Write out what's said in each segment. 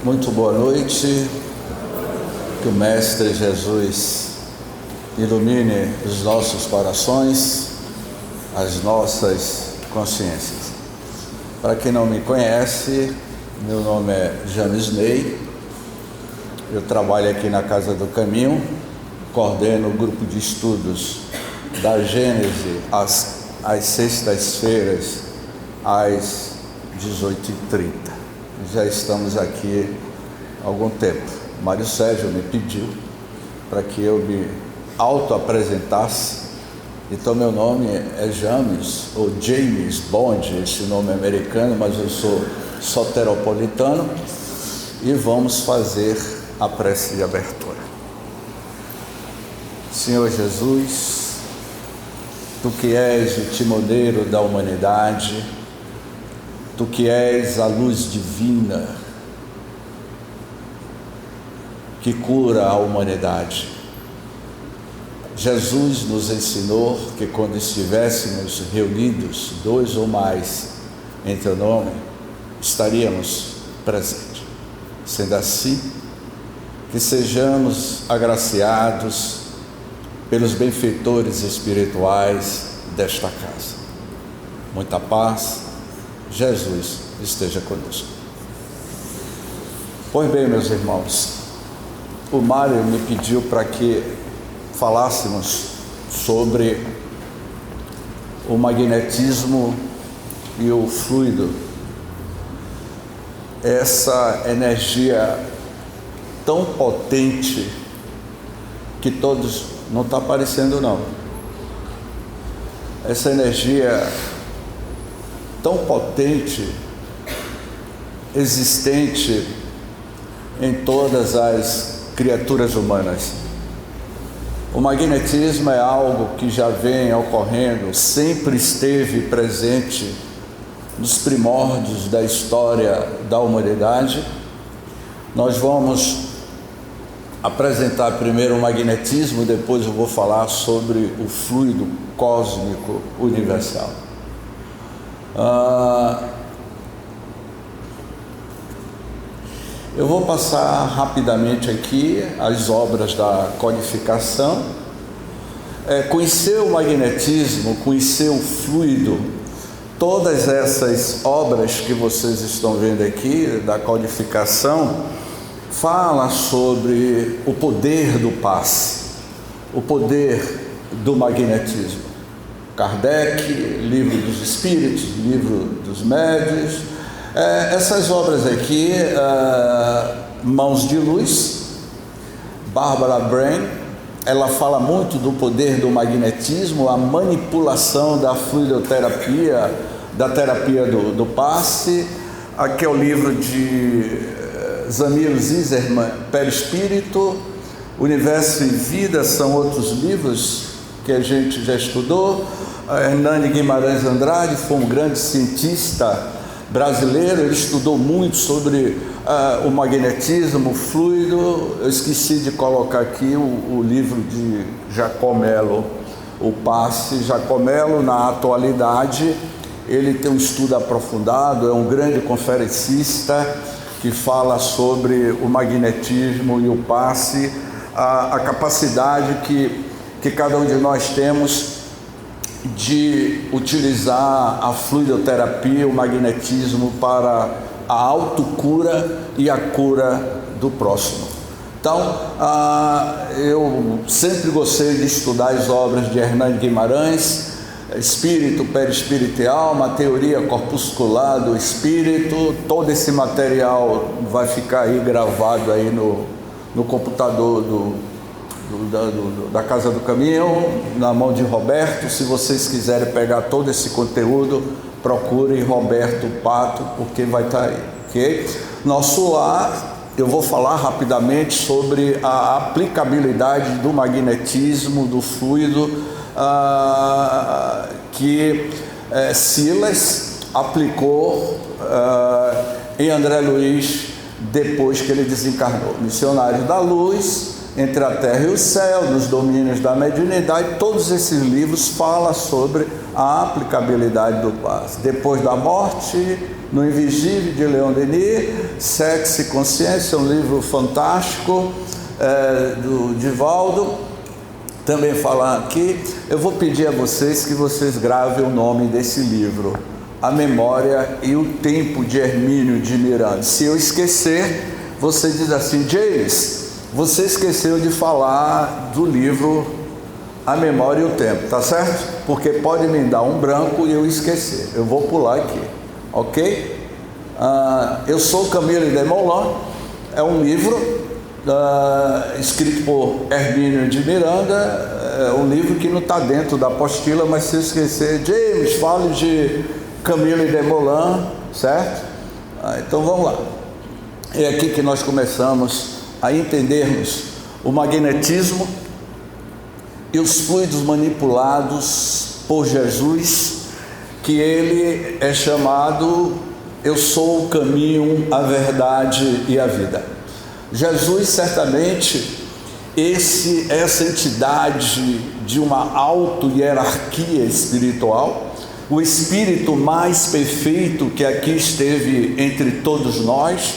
Muito boa noite, que o Mestre Jesus ilumine os nossos corações, as nossas consciências. Para quem não me conhece, meu nome é James Ney, eu trabalho aqui na Casa do Caminho, coordeno o grupo de estudos da Gênese às sextas-feiras, às 18h30. Já estamos aqui há algum tempo. Mário Sérgio me pediu para que eu me auto-apresentasse. Então meu nome é James, ou James Bond, esse nome é americano, mas eu sou soteropolitano, e vamos fazer a prece de abertura. Senhor Jesus, Tu que és o timoneiro da humanidade, Tu que és a luz divina que cura a humanidade. Jesus nos ensinou que quando estivéssemos reunidos, dois ou mais, em Teu nome, estaríamos presentes. Sendo assim, que sejamos agraciados pelos benfeitores espirituais desta casa. Muita paz. Jesus esteja conosco. Pois bem, meus irmãos, o Mário me pediu para que falássemos sobre o magnetismo e o fluido, essa energia tão potente que todos, não está aparecendo não, essa energia tão potente, existente em todas as criaturas humanas. O magnetismo é algo que já vem ocorrendo, sempre esteve presente nos primórdios da história da humanidade. Nós vamos apresentar primeiro o magnetismo, depois eu vou falar sobre o fluido cósmico universal. Eu vou passar rapidamente aqui as obras da codificação. Conhecer o magnetismo, conhecer o fluido, todas essas obras que vocês estão vendo aqui da codificação, fala sobre o poder do passe, o poder do magnetismo. Kardec, Livro dos Espíritos, Livro dos Médiuns, essas obras aqui, Mãos de Luz, Barbara Brain, ela fala muito do poder do magnetismo, a manipulação da fluidoterapia, da terapia do passe. Aqui é o livro de Zamir Zizerman, Perispírito, Universo e Vida, são outros livros que a gente já estudou. Hernani Guimarães Andrade foi um grande cientista brasileiro, ele estudou muito sobre o magnetismo, o fluido. Eu esqueci de colocar aqui o livro de Giacomello, o passe. Giacomello, na atualidade, ele tem um estudo aprofundado, é um grande conferencista que fala sobre o magnetismo e o passe, a capacidade que cada um de nós temos de utilizar a fluidoterapia, o magnetismo para a autocura e a cura do próximo. Então, eu sempre gostei de estudar as obras de Hernani Guimarães, Espírito, Perispírito e Alma, Teoria Corpuscular do Espírito. Todo esse material vai ficar aí gravado aí no computador da Casa do Caminho, na mão de Roberto. Se vocês quiserem pegar todo esse conteúdo, procurem Roberto Pato, porque vai estar aí, ok? Nosso lar, eu vou falar rapidamente sobre a aplicabilidade do magnetismo, do fluido, que Silas aplicou em André Luiz depois que ele desencarnou. Missionários da Luz, Entre a Terra e o Céu, nos domínios da mediunidade, todos esses livros falam sobre a aplicabilidade do passe. Depois da morte, no Invisível, de Leon Denis, Sexo e Consciência, um livro fantástico, do Divaldo, também falar aqui. Eu vou pedir a vocês que vocês gravem o nome desse livro, A Memória e o Tempo, de Hermínio de Miranda. Se eu esquecer, você diz assim: James, você esqueceu de falar do livro A Memória e o Tempo, tá certo? Porque pode me dar um branco e eu esquecer, eu vou pular aqui, ok? Eu Sou Camille Desmoulins, é um livro escrito por Hermínio de Miranda, é um livro que não está dentro da apostila, mas se eu esquecer, James, fale de Camille Desmoulins, certo? Então vamos lá. É aqui que nós começamos a entendermos o magnetismo e os fluidos manipulados por Jesus, que ele é chamado Eu Sou o Caminho, a Verdade e a Vida. Jesus, certamente, essa entidade de uma auto-hierarquia espiritual, o Espírito mais perfeito que aqui esteve entre todos nós,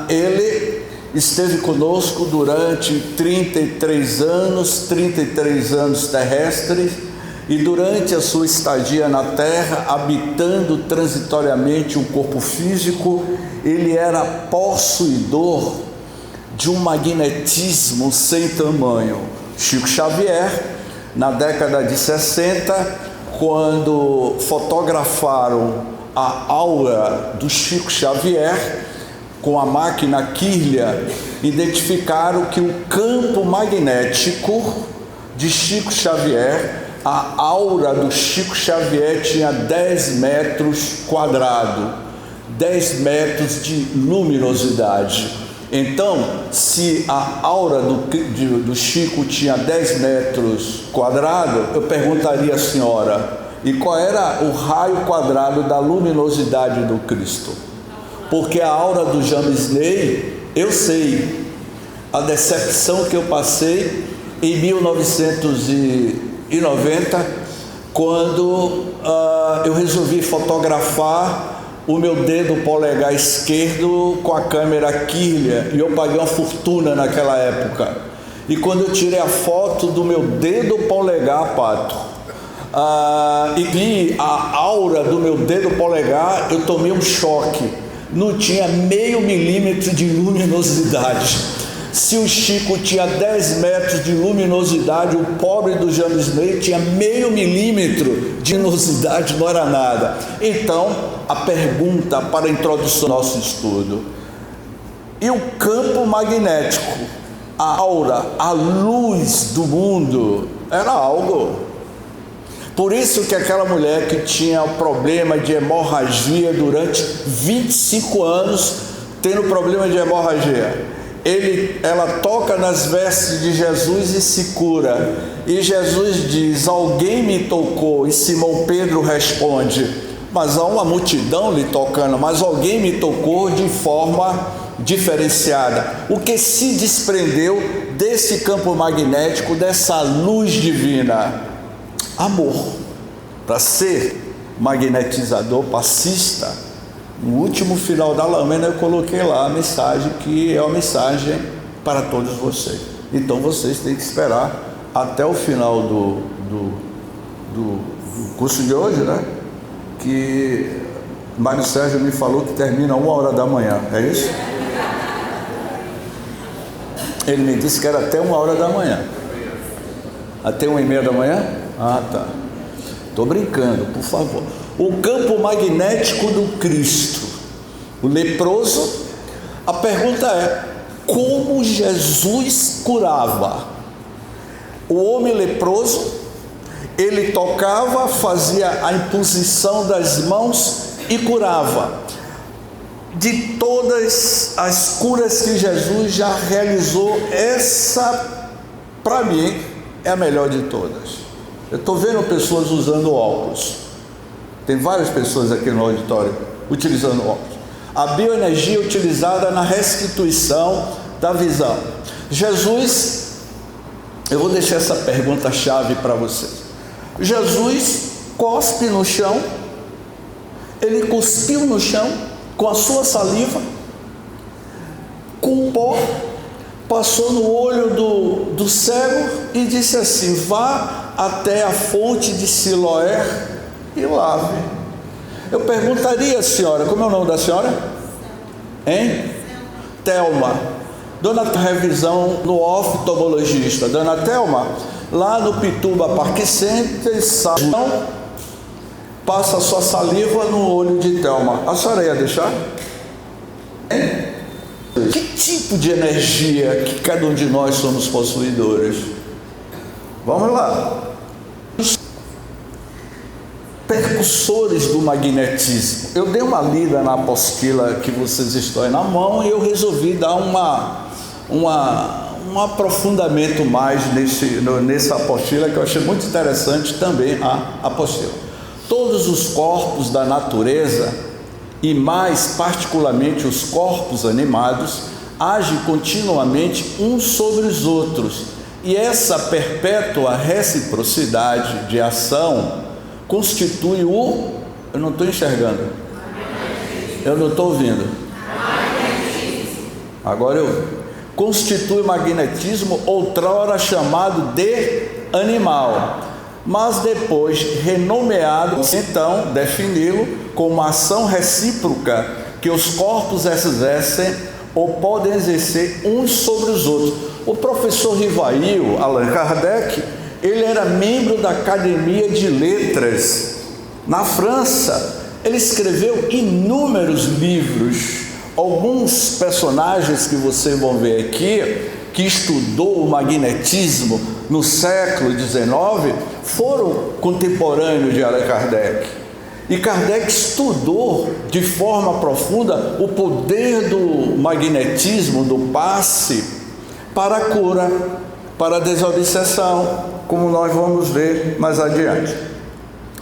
ele esteve conosco durante 33 anos terrestres, e durante a sua estadia na terra, habitando transitoriamente um corpo físico, ele era possuidor de um magnetismo sem tamanho. Chico Xavier, na década de 60, quando fotografaram a aura do Chico Xavier com a máquina Kirlian, identificaram que o campo magnético de Chico Xavier, a aura do Chico Xavier, tinha 10 metros quadrados, 10 metros de luminosidade. Então, se a aura do Chico tinha 10 metros quadrados, eu perguntaria à senhora, e qual era o raio quadrado da luminosidade do Cristo? Porque a aura do James Ney, eu sei a decepção que eu passei em 1990, quando eu resolvi fotografar o meu dedo polegar esquerdo com a câmera Kirlian, e eu paguei uma fortuna naquela época. E quando eu tirei a foto do meu dedo polegar, Pato, e vi a aura do meu dedo polegar, eu tomei um choque. Não tinha meio milímetro de luminosidade. Se o Chico tinha 10 metros de luminosidade, o pobre do James Ney tinha meio milímetro de luminosidade, não era nada. Então, a pergunta para a introdução do nosso estudo: e o campo magnético, a aura, a luz do mundo, era algo? Por isso que aquela mulher que tinha o problema de hemorragia durante 25 anos, tendo problema de hemorragia, ela toca nas vestes de Jesus e se cura. E Jesus diz: alguém me tocou. E Simão Pedro responde: mas há uma multidão lhe tocando, mas alguém me tocou de forma diferenciada. O que se desprendeu desse campo magnético, dessa luz divina? Amor. Para ser magnetizador passista, no último final da lâmina eu coloquei lá a mensagem, que é uma mensagem para todos vocês. Então vocês têm que esperar até o final do curso de hoje, né? Que Mário Sérgio me falou que termina 1h da manhã, é isso? Ele me disse que era até 1h da manhã. Até 1h30 da manhã? Ah, tá. Estou brincando, por favor. O campo magnético do Cristo, o leproso. A pergunta é: como Jesus curava? O homem leproso, ele tocava, fazia a imposição das mãos e curava. De todas as curas que Jesus já realizou, essa, para mim, é a melhor de todas. Eu estou vendo pessoas usando óculos. Tem várias pessoas aqui no auditório utilizando óculos. A bioenergia utilizada na restituição da visão. Jesus, eu vou deixar essa pergunta-chave para vocês. Jesus cospe no chão, ele cuspiu no chão com a sua saliva, com pó, passou no olho do cego e disse assim: vá até a fonte de Siloé e lave. Eu perguntaria à senhora, como é o nome da senhora? Hein? Thelma. Dona revisão no oftalmologista. Dona Thelma, lá no Pituba Parque Center, passa sua saliva no olho de Thelma. A senhora ia deixar? Hein? Que tipo de energia que cada um de nós somos possuidores? Vamos lá. Percussores do magnetismo. Eu dei uma lida na apostila que vocês estão aí na mão e eu resolvi dar um aprofundamento mais nessa apostila, que eu achei muito interessante também a apostila. Todos os corpos da natureza, e mais particularmente os corpos animados, agem continuamente uns sobre os outros, e essa perpétua reciprocidade de ação constitui o... Eu não estou enxergando. Eu não estou ouvindo. Agora eu... Constitui o magnetismo, outrora chamado de animal, mas depois renomeado, então defini-lo como ação recíproca que os corpos exercem ou podem exercer uns sobre os outros. O professor Rivail, Allan Kardec, ele era membro da Academia de Letras na França. Ele escreveu inúmeros livros. Alguns personagens que vocês vão ver aqui, que estudou o magnetismo no século XIX, foram contemporâneos de Allan Kardec. E Kardec estudou de forma profunda o poder do magnetismo, do passe, para a cura, para a desobsessão, como nós vamos ver mais adiante.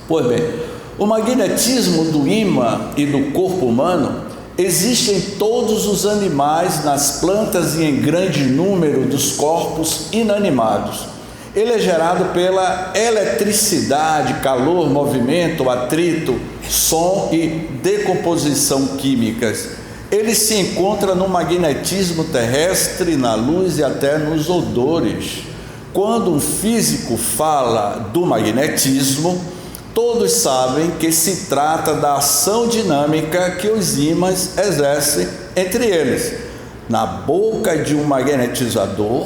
Pois bem, o magnetismo do ímã e do corpo humano existe em todos os animais, nas plantas e em grande número dos corpos inanimados. Ele é gerado pela eletricidade, calor, movimento, atrito, som e decomposição químicas. Ele se encontra no magnetismo terrestre, na luz e até nos odores. Quando um físico fala do magnetismo, todos sabem que se trata da ação dinâmica que os ímãs exercem entre eles. Na boca de um magnetizador,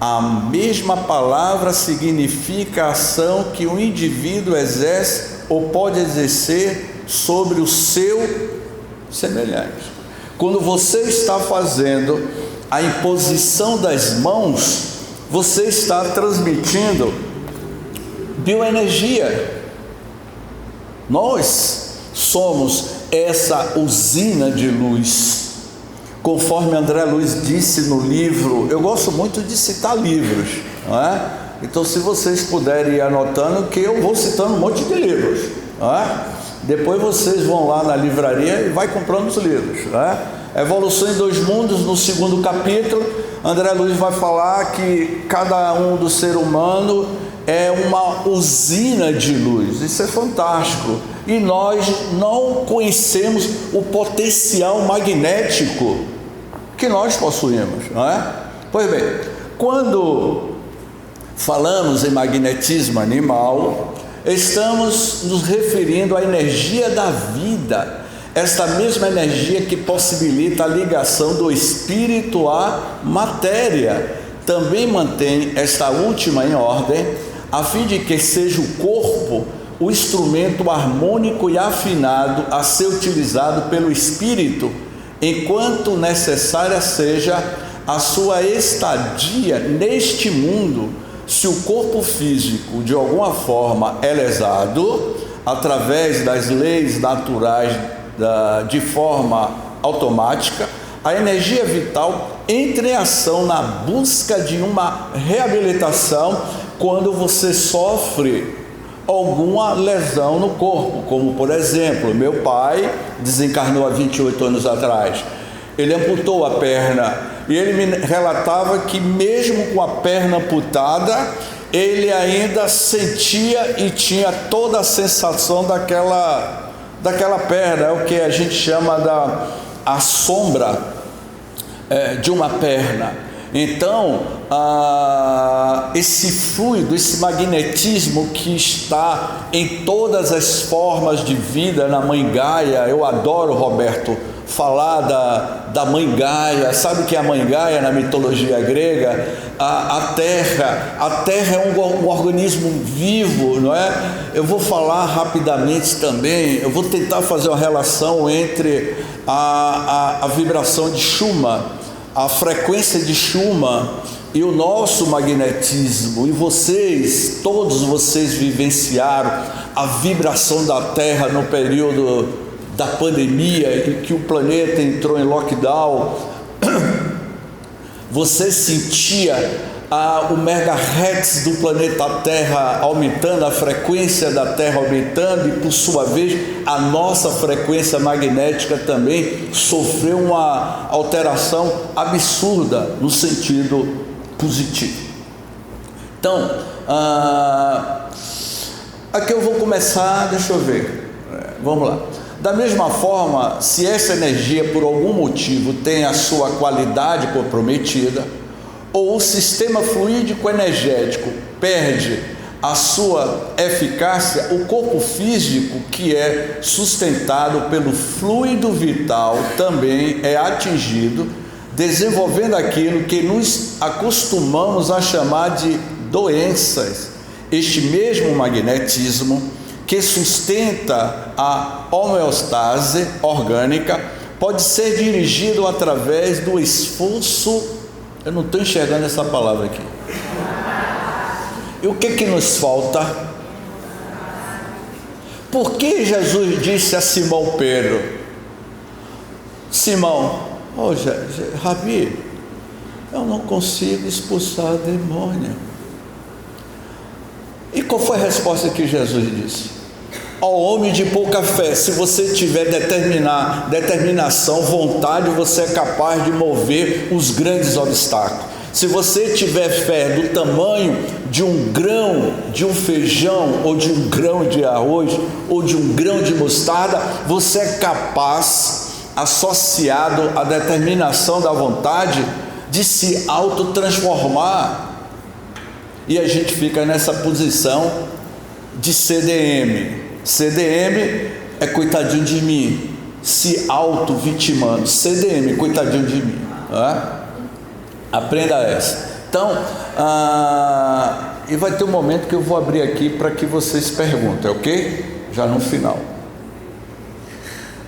a mesma palavra significa a ação que o indivíduo exerce ou pode exercer sobre o seu semelhante. Quando você está fazendo a imposição das mãos, você está transmitindo bioenergia. Nós somos essa usina de luz, conforme André Luiz disse no livro. Eu gosto muito de citar livros, não é? Então, se vocês puderem ir anotando, que eu vou citando um monte de livros, não é? Depois vocês vão lá na livraria e vai comprando os livros, não é? Evolução em Dois Mundos, no 2º capítulo, André Luiz vai falar que cada um do ser humano é uma usina de luz. Isso é fantástico. E nós não conhecemos o potencial magnético que nós possuímos, não é? Pois bem, quando falamos em magnetismo animal, estamos nos referindo à energia da vida, esta mesma energia que possibilita a ligação do espírito à matéria. Também mantém esta última em ordem, a fim de que seja o corpo o instrumento harmônico e afinado a ser utilizado pelo espírito, enquanto necessária seja a sua estadia neste mundo. Se o corpo físico de alguma forma é lesado, através das leis naturais de forma automática, a energia vital entra em ação na busca de uma reabilitação quando você sofre alguma lesão no corpo, como por exemplo, meu pai desencarnou há 28 anos atrás. Ele amputou a perna e ele me relatava que mesmo com a perna amputada, ele ainda sentia e tinha toda a sensação daquela perna, é o que a gente chama a sombra de uma perna. Então, esse fluido, esse magnetismo que está em todas as formas de vida na Mãe Gaia, eu adoro, Roberto, falar da Mãe Gaia. Sabe o que é a Mãe Gaia na mitologia grega? A terra é um organismo vivo, não é? Eu vou falar rapidamente também, eu vou tentar fazer uma relação entre a vibração de Schumann, a frequência de Schumann e o nosso magnetismo. E vocês, todos vocês vivenciaram a vibração da Terra no período da pandemia, em que o planeta entrou em lockdown. Você sentia o megahertz do planeta Terra aumentando, a frequência da Terra aumentando, e por sua vez a nossa frequência magnética também sofreu uma alteração absurda no sentido positivo. Então, aqui eu vou começar, deixa eu ver, vamos lá. Da mesma forma, se essa energia por algum motivo tem a sua qualidade comprometida, ou o sistema fluídico energético perde a sua eficácia, o corpo físico, que é sustentado pelo fluido vital, também é atingido, desenvolvendo aquilo que nos acostumamos a chamar de doenças. Este mesmo magnetismo que sustenta a homeostase orgânica pode ser dirigido através do esforço. Eu não estou enxergando essa palavra aqui. E o que nos falta? Por que Jesus disse a Simão Pedro: Simão, Rabi, eu não consigo expulsar demônio. E qual foi a resposta que Jesus disse? Ó homem de pouca fé, se você tiver determinação, vontade, você é capaz de mover os grandes obstáculos. Se você tiver fé do tamanho de um grão de um feijão, ou de um grão de arroz, ou de um grão de mostarda, você é capaz, associado à determinação da vontade, de se autotransformar. E a gente fica nessa posição de CDM. CDM é coitadinho de mim, se auto-vitimando. CDM, coitadinho de mim. Aprenda essa. Então, e vai ter um momento que eu vou abrir aqui para que vocês perguntem, ok? Já no final.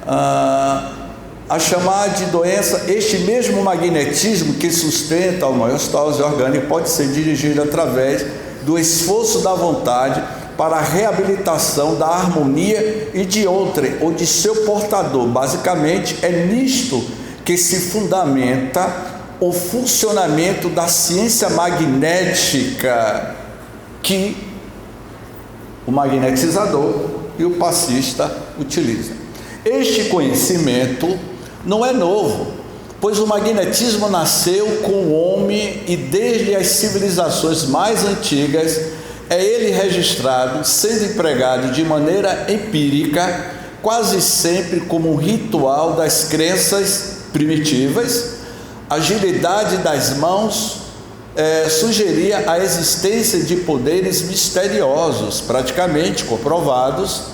A chamar de doença, este mesmo magnetismo que sustenta a homeostase orgânica pode ser dirigido através do esforço da vontade para a reabilitação da harmonia e de outrem, ou de seu portador. Basicamente, é nisto que se fundamenta o funcionamento da ciência magnética que o magnetizador e o passista utilizam. Este conhecimento não é novo, pois o magnetismo nasceu com o homem e desde as civilizações mais antigas é ele registrado, sendo empregado de maneira empírica, quase sempre como um ritual das crenças primitivas. A agilidade das mãos sugeria a existência de poderes misteriosos, praticamente comprovados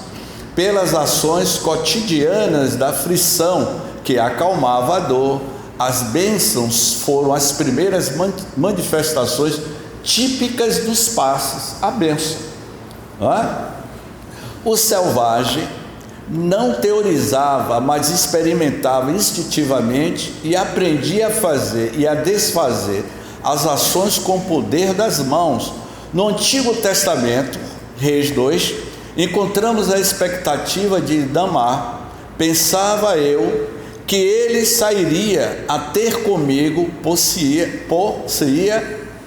pelas ações cotidianas da frição, que acalmava a dor. As bênçãos foram as primeiras manifestações típicas dos passos, a bênção. O selvagem não teorizava, mas experimentava instintivamente e aprendia a fazer e a desfazer as ações com o poder das mãos. No Antigo Testamento, Reis 2, encontramos a expectativa de Damar. Pensava eu que ele sairia a ter comigo, por-se-ia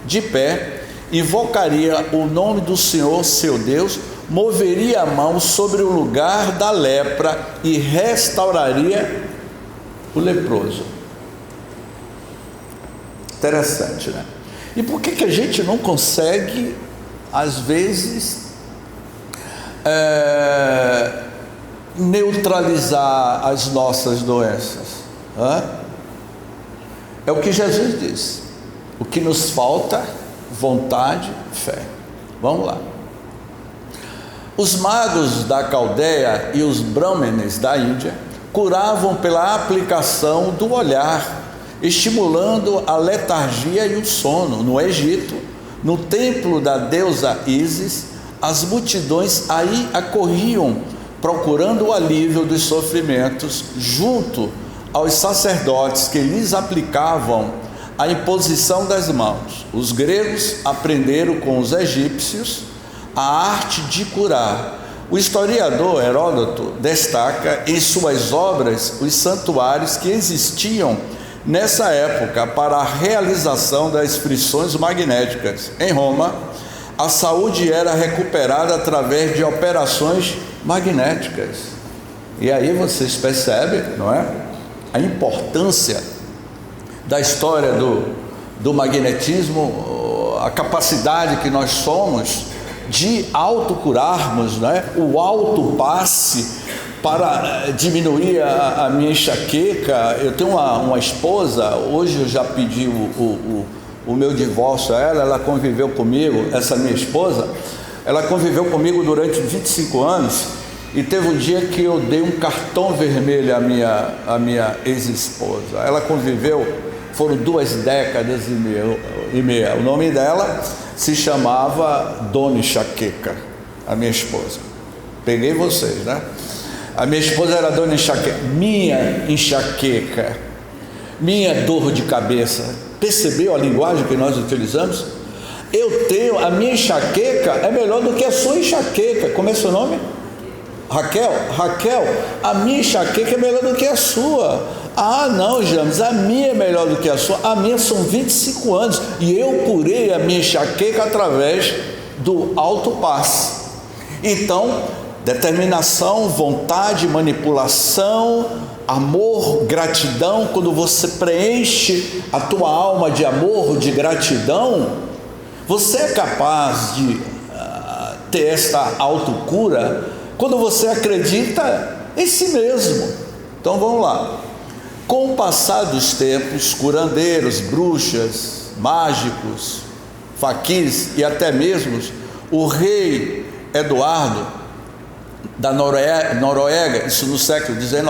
de pé, invocaria o nome do Senhor seu Deus, moveria a mão sobre o lugar da lepra e restauraria o leproso. Interessante, né? E por que a gente não consegue, às vezes, neutralizar as nossas doenças? É o que Jesus disse. O que nos falta? Vontade, fé. Vamos lá. Os magos da Caldeia e os brahmanes da Índia curavam pela aplicação do olhar, estimulando a letargia e o sono. No Egito, no templo da deusa Ísis, as multidões aí acorriam procurando o alívio dos sofrimentos junto aos sacerdotes que lhes aplicavam a imposição das mãos. Os gregos aprenderam com os egípcios a arte de curar. O historiador Heródoto destaca em suas obras os santuários que existiam nessa época para a realização das frições magnéticas. Em Roma, a saúde era recuperada através de operações magnéticas. E aí vocês percebem, não é? A importância da história do magnetismo, a capacidade que nós somos de autocurarmos, né? O autopasse para diminuir a minha enxaqueca. Eu tenho uma esposa, hoje eu já pedi o meu divórcio a ela. Ela conviveu comigo, essa minha esposa, ela conviveu comigo durante 25 anos, e teve um dia que eu dei um cartão vermelho à minha ex-esposa. Ela conviveu, foram 2 décadas e meia. O nome dela se chamava Dona Enxaqueca, a minha esposa. Peguei vocês, né? A minha esposa era Dona Enxaqueca, minha enxaqueca, minha dor de cabeça. Percebeu a linguagem que nós utilizamos? Eu tenho, a minha enxaqueca é melhor do que a sua enxaqueca. Como é seu nome? Raquel, a minha enxaqueca é melhor do que a sua. Ah, não, James, a minha é melhor do que a sua. A minha são 25 anos e eu curei a minha enxaqueca através do autopasse. Então, determinação, vontade, manipulação, amor, gratidão. Quando você preenche a tua alma de amor, de gratidão, você é capaz de ter esta autocura quando você acredita em si mesmo. Então vamos lá. Com o passar dos tempos, curandeiros, bruxas, mágicos, faquires e até mesmo o rei Eduardo da Noruega, isso no século XIX,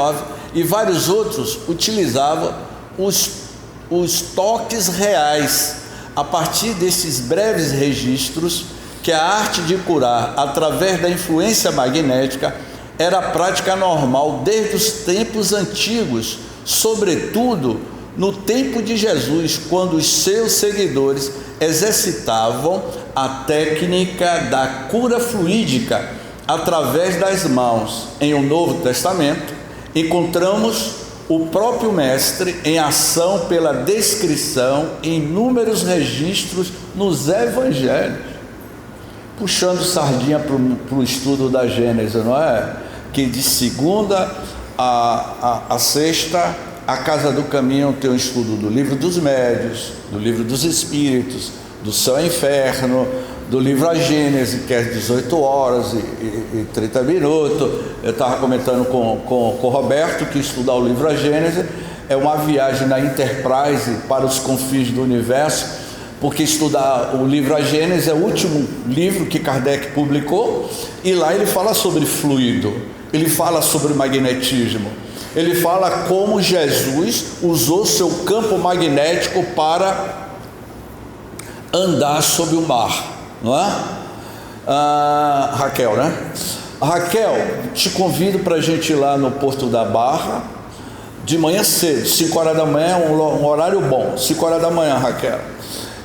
e vários outros utilizavam os toques reais. A partir desses breves registros, que a arte de curar através da influência magnética era prática normal desde os tempos antigos, sobretudo no tempo de Jesus, quando os seus seguidores exercitavam a técnica da cura fluídica através das mãos. Em o Novo Testamento, encontramos o próprio Mestre em ação pela descrição em inúmeros registros nos Evangelhos, puxando sardinha para o estudo da Gênesis, não é? Que de segunda a sexta, a Casa do Caminho tem um estudo do livro dos médios, do livro dos espíritos, do céu e inferno, do livro A Gênese, que é 18 horas e 30 minutos. Eu estava comentando com o Roberto que estudar o livro A Gênese é uma viagem na Enterprise para os confins do universo, porque estudar o livro A Gênese é o último livro que Kardec publicou, e lá ele fala sobre fluido, ele fala sobre magnetismo, ele fala como Jesus usou seu campo magnético para andar sobre o mar, não é? Raquel, né? Raquel, te convido para a gente ir lá no Porto da Barra, de manhã cedo, 5 horas da manhã, um horário bom, 5 horas da manhã, Raquel.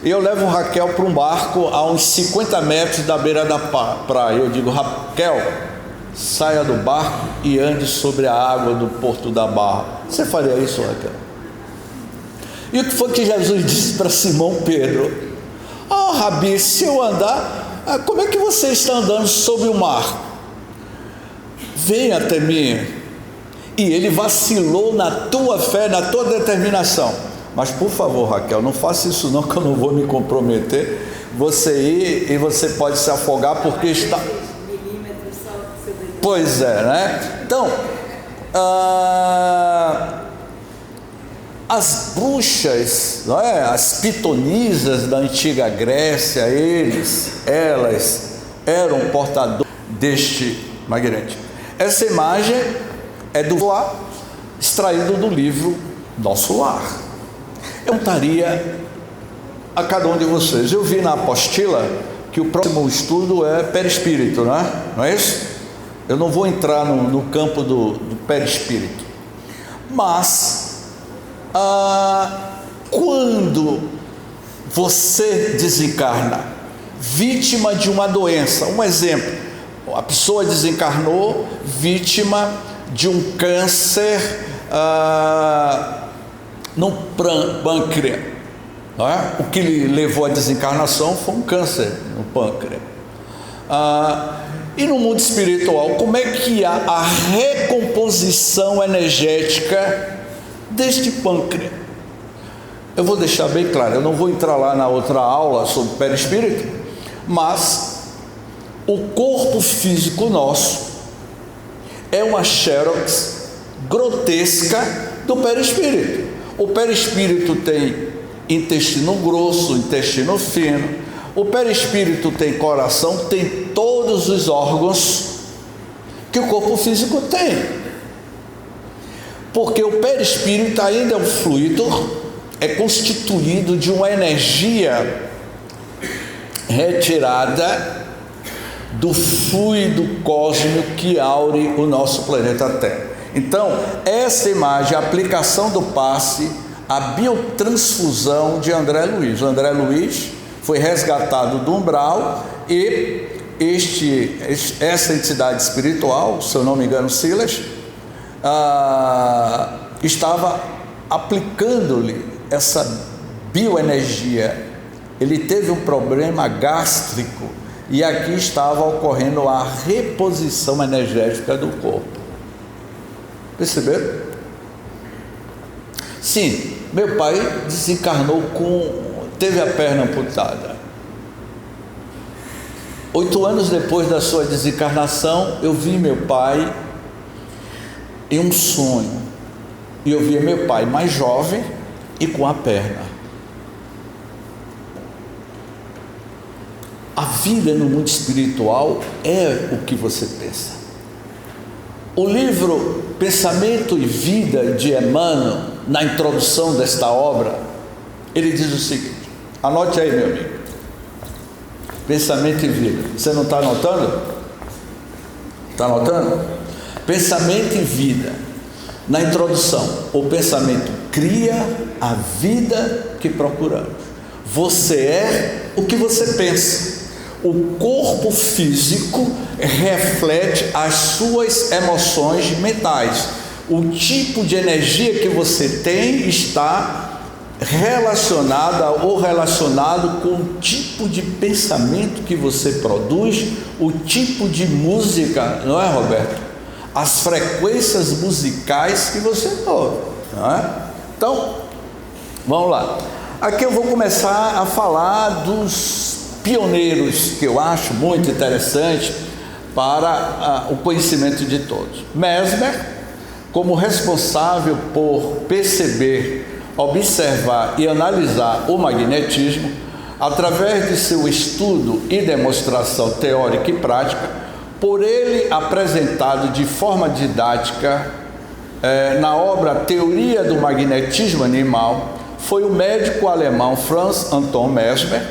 E eu levo Raquel para um barco a uns 50 metros da beira da praia. Eu digo: Raquel, saia do barco e ande sobre a água do Porto da Barra. Você faria isso, Raquel? E o que foi que Jesus disse para Simão Pedro? Rabi, se eu andar, como é que você está andando sobre o mar? Venha até mim. E ele vacilou na tua fé, na tua determinação. Mas por favor, Raquel, não faça isso não, que eu não vou me comprometer. Você ir e você pode se afogar porque está... Pois é, né? Então, as bruxas, não é? As pitonisas da antiga Grécia, elas eram portadores deste magnético. Essa imagem é do lar, extraído do livro Nosso Lar. Eu perguntaria a cada um de vocês, eu vi na apostila que o próximo estudo é perispírito, né? Não é isso? Eu não vou entrar no campo do perispírito, mas quando você desencarna, vítima de uma doença, um exemplo, a pessoa desencarnou vítima de um câncer no pâncreas, não é? O que lhe levou à desencarnação foi um câncer no pâncreas. E no mundo espiritual, como é que há a recomposição energética deste pâncreas? Eu vou deixar bem claro, eu não vou entrar lá na outra aula sobre perispírito, mas o corpo físico nosso é uma xerox grotesca do perispírito. O perispírito tem intestino grosso, intestino fino. O perispírito tem coração, tem todos os órgãos que o corpo físico tem. Porque o perispírito ainda é um fluido, é constituído de uma energia retirada do fluido cósmico que aure o nosso planeta Terra. Então, essa imagem, a aplicação do passe, a biotransfusão de André Luiz. O André Luiz foi resgatado do umbral e essa entidade espiritual, se eu não me engano, Silas, estava aplicando-lhe essa bioenergia. Ele teve um problema gástrico e aqui estava ocorrendo a reposição energética do corpo. Perceberam? Sim, meu pai desencarnou teve a perna amputada. 8 anos depois da sua desencarnação, eu vi meu pai em um sonho. E eu via meu pai mais jovem e com a perna. A vida no mundo espiritual é o que você pensa. O livro Pensamento e Vida de Emmanuel, na introdução desta obra, ele diz o seguinte, anote aí, meu amigo, pensamento e vida. Você não está anotando? Está anotando? Pensamento e vida. Na introdução, o pensamento cria a vida que procuramos. Você é o que você pensa. O corpo físico reflete as suas emoções mentais. O tipo de energia que você tem está relacionada ou relacionado com o tipo de pensamento que você produz, o tipo de música, não é, Roberto? As frequências musicais que você ouve, não é? Então, vamos lá. Aqui eu vou começar a falar dos pioneiros que eu acho muito interessante para o conhecimento de todos. Mesmer, como responsável por perceber, observar e analisar o magnetismo, através de seu estudo e demonstração teórica e prática, por ele apresentado de forma didática na obra Teoria do Magnetismo Animal, foi o médico alemão Franz Anton Mesmer,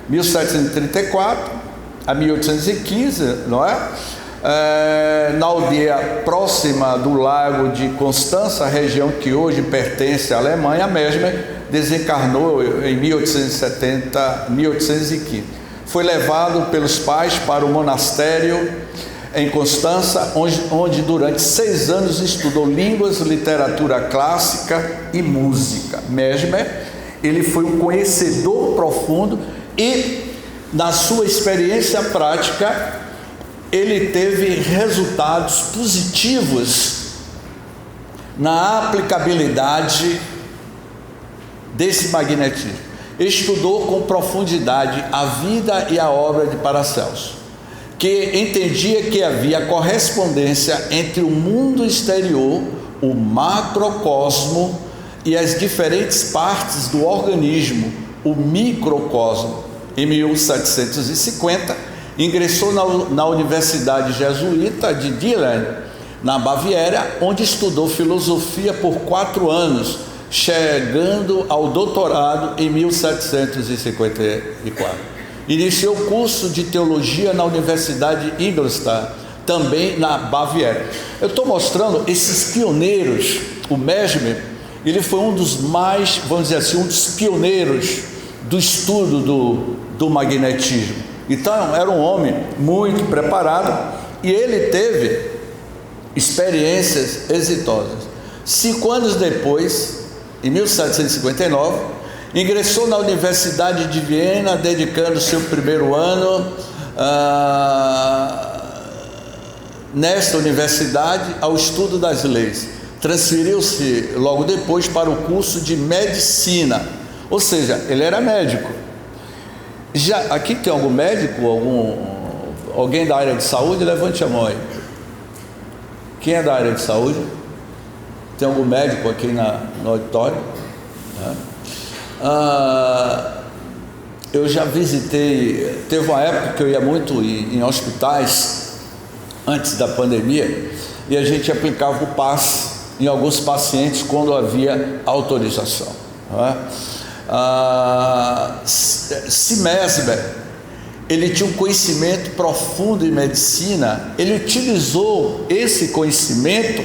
1734 a 1815, não é? Na aldeia próxima do lago de Constança, região que hoje pertence à Alemanha. Mesmer desencarnou em 1815. Foi levado pelos pais para o monastério em Constança, onde durante 6 anos estudou línguas, literatura clássica e música. Mesmer, ele foi um conhecedor profundo e, na sua experiência prática, ele teve resultados positivos na aplicabilidade desse magnetismo. Estudou com profundidade a vida e a obra de Paracelso. que entendia que havia correspondência entre o mundo exterior, o macrocosmo, e as diferentes partes do organismo, o microcosmo. Em 1750, ingressou na Universidade Jesuíta de Dillingen, na Baviera, onde estudou filosofia por 4 anos, chegando ao doutorado em 1754. Iniciou o curso de teologia na Universidade de Ingolstadt, também na Baviera. Eu estou mostrando esses pioneiros. O Mesmer, ele foi um dos mais, vamos dizer assim, um dos pioneiros do estudo do magnetismo. Então, era um homem muito preparado e ele teve experiências exitosas. 5 anos depois, em 1759, ingressou na Universidade de Viena, dedicando seu primeiro ano nesta universidade ao estudo das leis. Transferiu-se logo depois para o curso de medicina, ou seja, ele era médico. Aqui tem algum médico, alguém da área de saúde? Levante a mão aí. Quem é da área de saúde? Tem algum médico aqui no auditório? Eu já visitei, teve uma época que eu ia muito em hospitais, antes da pandemia, e a gente aplicava o passe em alguns pacientes quando havia autorização. Mesmer, ele tinha um conhecimento profundo em medicina, ele utilizou esse conhecimento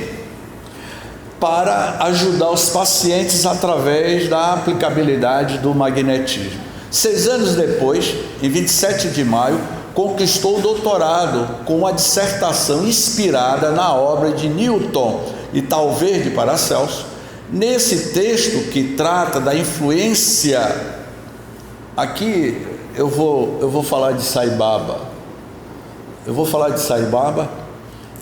para ajudar os pacientes através da aplicabilidade do magnetismo. 6 anos depois, em 27 de maio, conquistou o doutorado com uma dissertação inspirada na obra de Newton e talvez de Paracelso. Nesse texto que trata da influência, aqui eu vou falar de Sai Baba. Eu vou falar de Sai Baba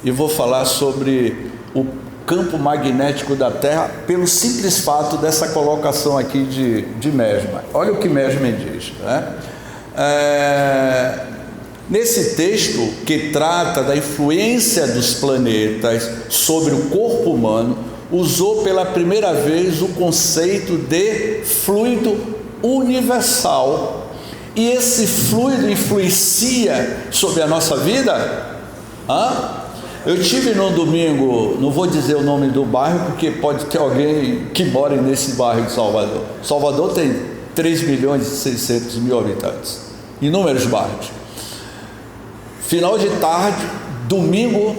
e vou falar sobre o campo magnético da Terra pelo simples fato dessa colocação aqui de Mesmer. Olha o que Mesmer diz, né? Nesse texto que trata da influência dos planetas sobre o corpo humano, usou pela primeira vez o conceito de fluido universal. E esse fluido influencia sobre a nossa vida? Eu tive no domingo, não vou dizer o nome do bairro, porque pode ter alguém que mora nesse bairro de Salvador. Salvador tem 3.600.000 habitantes, inúmeros bairros. Final de tarde, domingo,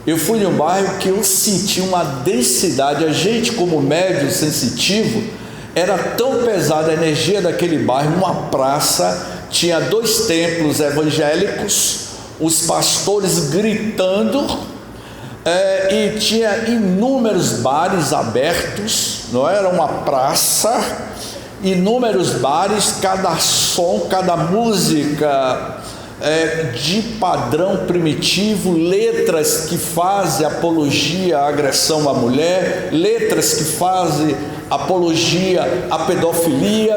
eu fui em um bairro que eu senti uma densidade. A gente, como médium sensitivo, era tão pesada a energia daquele bairro. Uma praça, tinha 2 templos evangélicos, os pastores gritando, e tinha inúmeros bares abertos. Não era uma praça, inúmeros bares, cada som, cada música de padrão primitivo, letras que fazem apologia à agressão à mulher, letras que fazem apologia à pedofilia,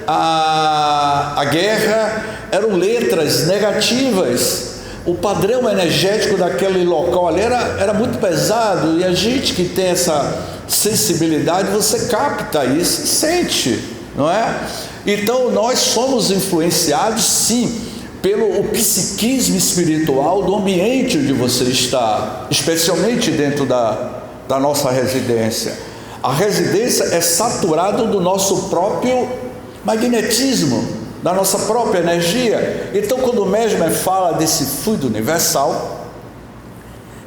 à guerra. Eram letras negativas. O padrão energético daquele local ali era muito pesado, e a gente que tem essa sensibilidade, você capta isso e sente, não é? Então nós somos influenciados, sim, pelo psiquismo espiritual do ambiente onde você está, especialmente dentro da nossa residência. A residência é saturada do nosso próprio magnetismo, da nossa própria energia. Então, quando o Mesmer fala desse fluido universal,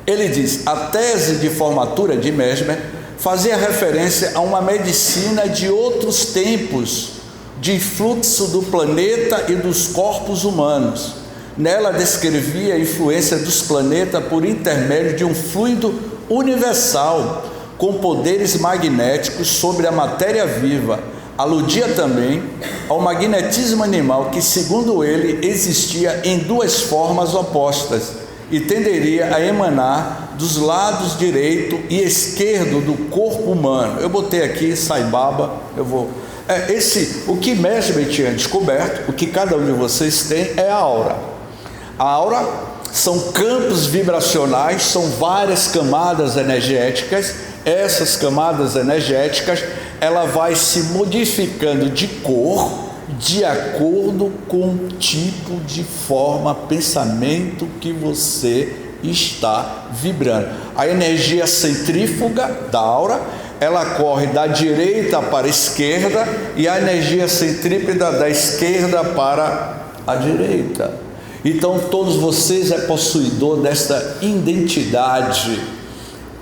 ele diz: a tese de formatura de Mesmer fazia referência a uma medicina de outros tempos, de fluxo do planeta e dos corpos humanos. Nela descrevia a influência dos planetas por intermédio de um fluido universal com poderes magnéticos sobre a matéria viva. Aludia também ao magnetismo animal, que, segundo ele, existia em 2 formas opostas e tenderia a emanar dos lados direito e esquerdo do corpo humano. Eu botei aqui Sai Baba, o que Mesmer tinha descoberto, o que cada um de vocês tem, é a aura. A aura são campos vibracionais, são várias camadas energéticas. Essas camadas energéticas, ela vai se modificando de cor de acordo com o tipo de forma, pensamento que você está vibrando. A energia centrífuga da aura, ela corre da direita para a esquerda, e a energia centrípeta da esquerda para a direita. Então todos vocês é possuidor desta identidade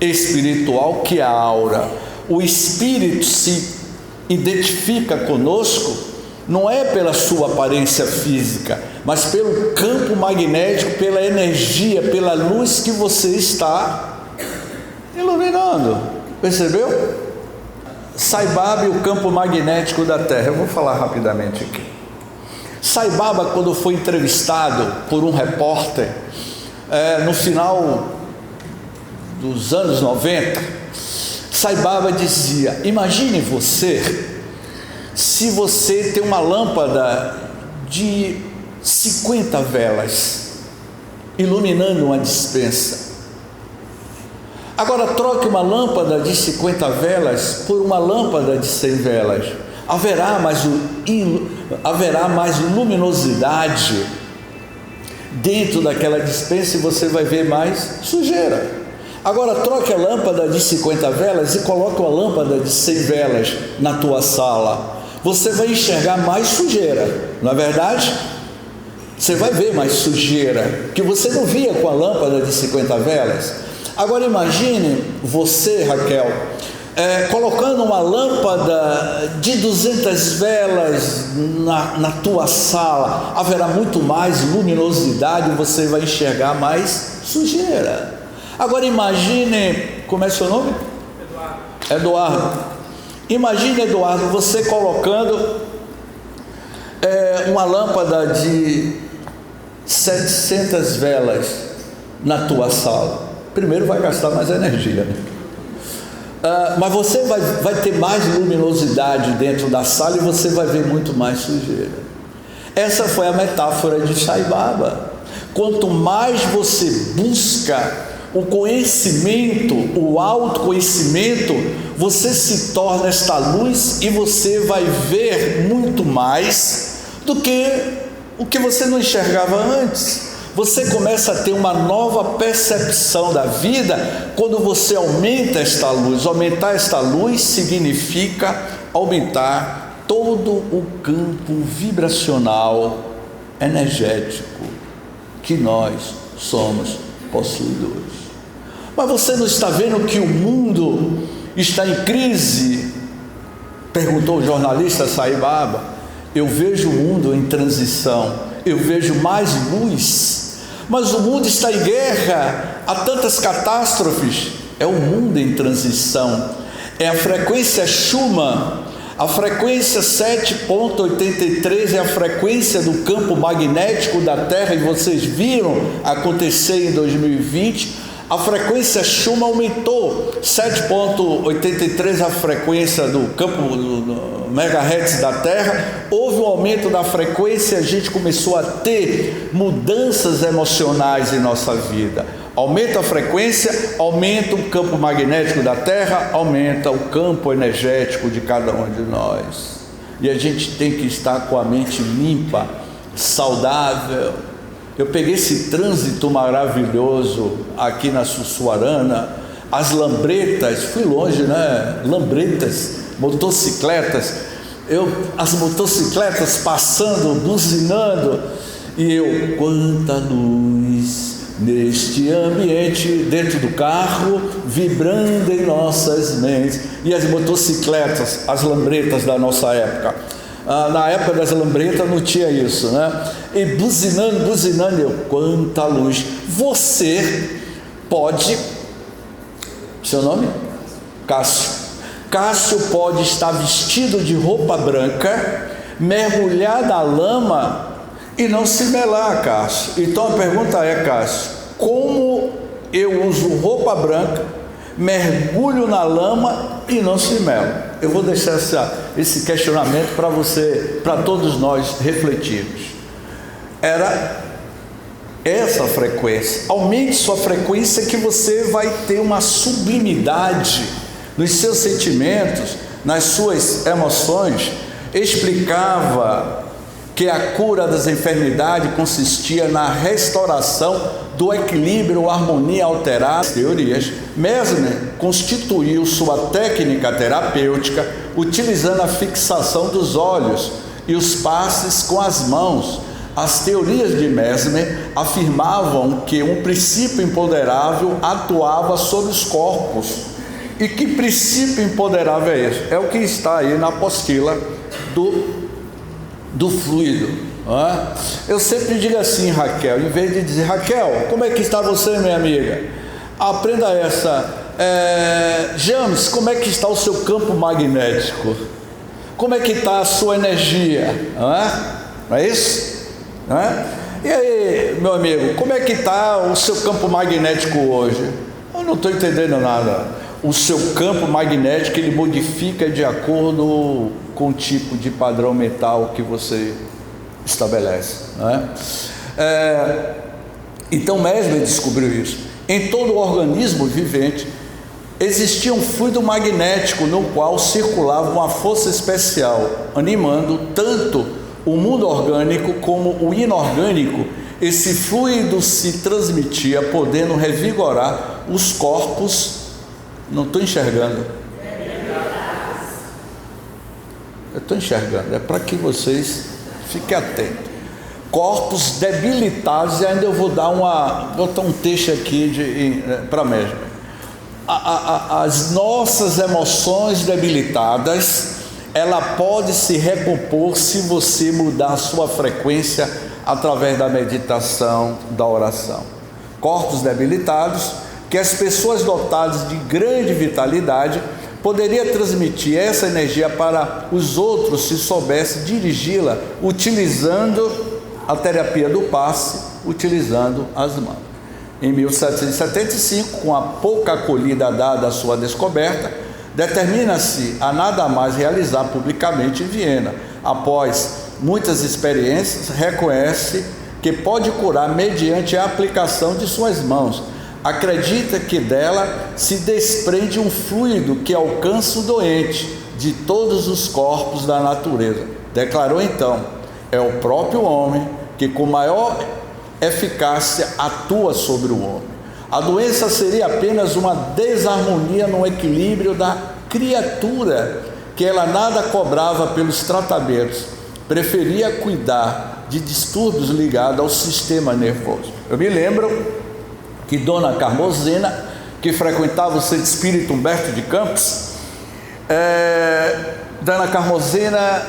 espiritual que é a aura. O espírito se identifica conosco não é pela sua aparência física, mas pelo campo magnético, pela energia, pela luz que você está iluminando. Percebeu? Sai Baba e o campo magnético da Terra. Eu vou falar rapidamente aqui. Sai Baba, quando foi entrevistado por um repórter, no final dos anos 90, Sai Baba dizia: imagine você, se você tem uma lâmpada de 50 velas iluminando uma despensa. Agora troque uma lâmpada de 50 velas por uma lâmpada de 100 velas. Haverá mais luminosidade dentro daquela despensa e você vai ver mais sujeira. Agora troque a lâmpada de 50 velas e coloque uma lâmpada de 100 velas na tua sala. Você vai enxergar mais sujeira, não é verdade? Você vai ver mais sujeira que você não via com a lâmpada de 50 velas. Agora imagine você, Raquel, colocando uma lâmpada de 200 velas na tua sala. Haverá muito mais luminosidade e você vai enxergar mais sujeira. Agora imagine, como é seu nome? Eduardo. Imagine, Eduardo, você colocando uma lâmpada de 700 velas na tua sala. Primeiro vai gastar mais energia, né? Mas você vai ter mais luminosidade dentro da sala e você vai ver muito mais sujeira. Essa foi a metáfora de Sai Baba. Quanto mais você busca o conhecimento, o autoconhecimento, você se torna esta luz e você vai ver muito mais do que o que você não enxergava antes. Você começa a ter uma nova percepção da vida quando você aumenta esta luz. Aumentar esta luz significa aumentar todo o campo vibracional energético que nós somos possuidores. Mas você não está vendo que o mundo está em crise? Perguntou o jornalista Sai Baba. Eu vejo o mundo em transição, eu vejo mais luz, mas o mundo está em guerra, há tantas catástrofes. É o mundo em transição, é a frequência Schumann, a frequência 7.83 é a frequência do campo magnético da Terra, e vocês viram acontecer em 2020. A frequência Schumann aumentou, 7.83 a frequência do campo do megahertz da Terra. Houve um aumento da frequência, a gente começou a ter mudanças emocionais em nossa vida. Aumenta a frequência, aumenta o campo magnético da Terra, aumenta o campo energético de cada um de nós. E a gente tem que estar com a mente limpa, saudável. Eu peguei esse trânsito maravilhoso aqui na Sussuarana, as lambretas, fui longe, né? Lambretas, motocicletas, as motocicletas passando, buzinando, e eu, quanta luz neste ambiente, dentro do carro, vibrando em nossas mentes. E as motocicletas, as lambretas da nossa época. Na época das lambretas não tinha isso, né? E buzinando, eu, quanta luz. Você pode, seu nome? Cássio. Cássio pode estar vestido de roupa branca, mergulhar na lama e não se melar, Cássio. Então a pergunta é, Cássio, como eu uso roupa branca, mergulho na lama e não se melo? Eu vou deixar esse questionamento para você, para todos nós refletirmos. Era essa frequência. Aumente sua frequência que você vai ter uma sublimidade nos seus sentimentos, nas suas emoções. Explicava que a cura das enfermidades consistia na restauração do equilíbrio, harmonia alterada. Teorias. Mesmer constituiu sua técnica terapêutica utilizando a fixação dos olhos e os passes com as mãos. As teorias de Mesmer afirmavam que um princípio imponderável atuava sobre os corpos. E que princípio imponderável é esse? É o que está aí na apostila do fluido. Eu sempre digo assim, Raquel, em vez de dizer, Raquel, como é que está você, minha amiga? Aprenda essa. James, como é que está o seu campo magnético? Como é que está a sua energia? Não é isso? E aí, meu amigo, como é que está o seu campo magnético hoje? Eu não estou entendendo nada. O seu campo magnético, ele modifica de acordo com o tipo de padrão mental que você estabelece, Então Mesmer descobriu isso. Em todo o organismo vivente existia um fluido magnético no qual circulava uma força especial, animando tanto o mundo orgânico como o inorgânico. Esse fluido se transmitia, podendo revigorar os corpos. Não estou enxergando. Eu estou enxergando. É para que vocês fiquem atentos. Corpos debilitados. E ainda eu vou botar um texto aqui para Mesmer. As nossas emoções debilitadas, ela pode se recompor se você mudar a sua frequência através da meditação, da oração. Corpos debilitados, que as pessoas dotadas de grande vitalidade poderiam transmitir essa energia para os outros se soubesse dirigi-la utilizando a terapia do passe, utilizando as mãos. Em 1775, com a pouca acolhida dada à sua descoberta, determina-se a nada mais realizar publicamente em Viena. Após muitas experiências, reconhece que pode curar mediante a aplicação de suas mãos. Acredita que dela se desprende um fluido que alcança o doente de todos os corpos da natureza. Declarou então: é o próprio homem que com maior eficácia atua sobre o homem. A doença seria apenas uma desarmonia no equilíbrio da criatura, que ela nada cobrava pelos tratamentos, preferia cuidar de distúrbios ligados ao sistema nervoso. Eu me lembro que Dona Carmozina, que frequentava o Centro Espírita Humberto de Campos, Dona Carmozina,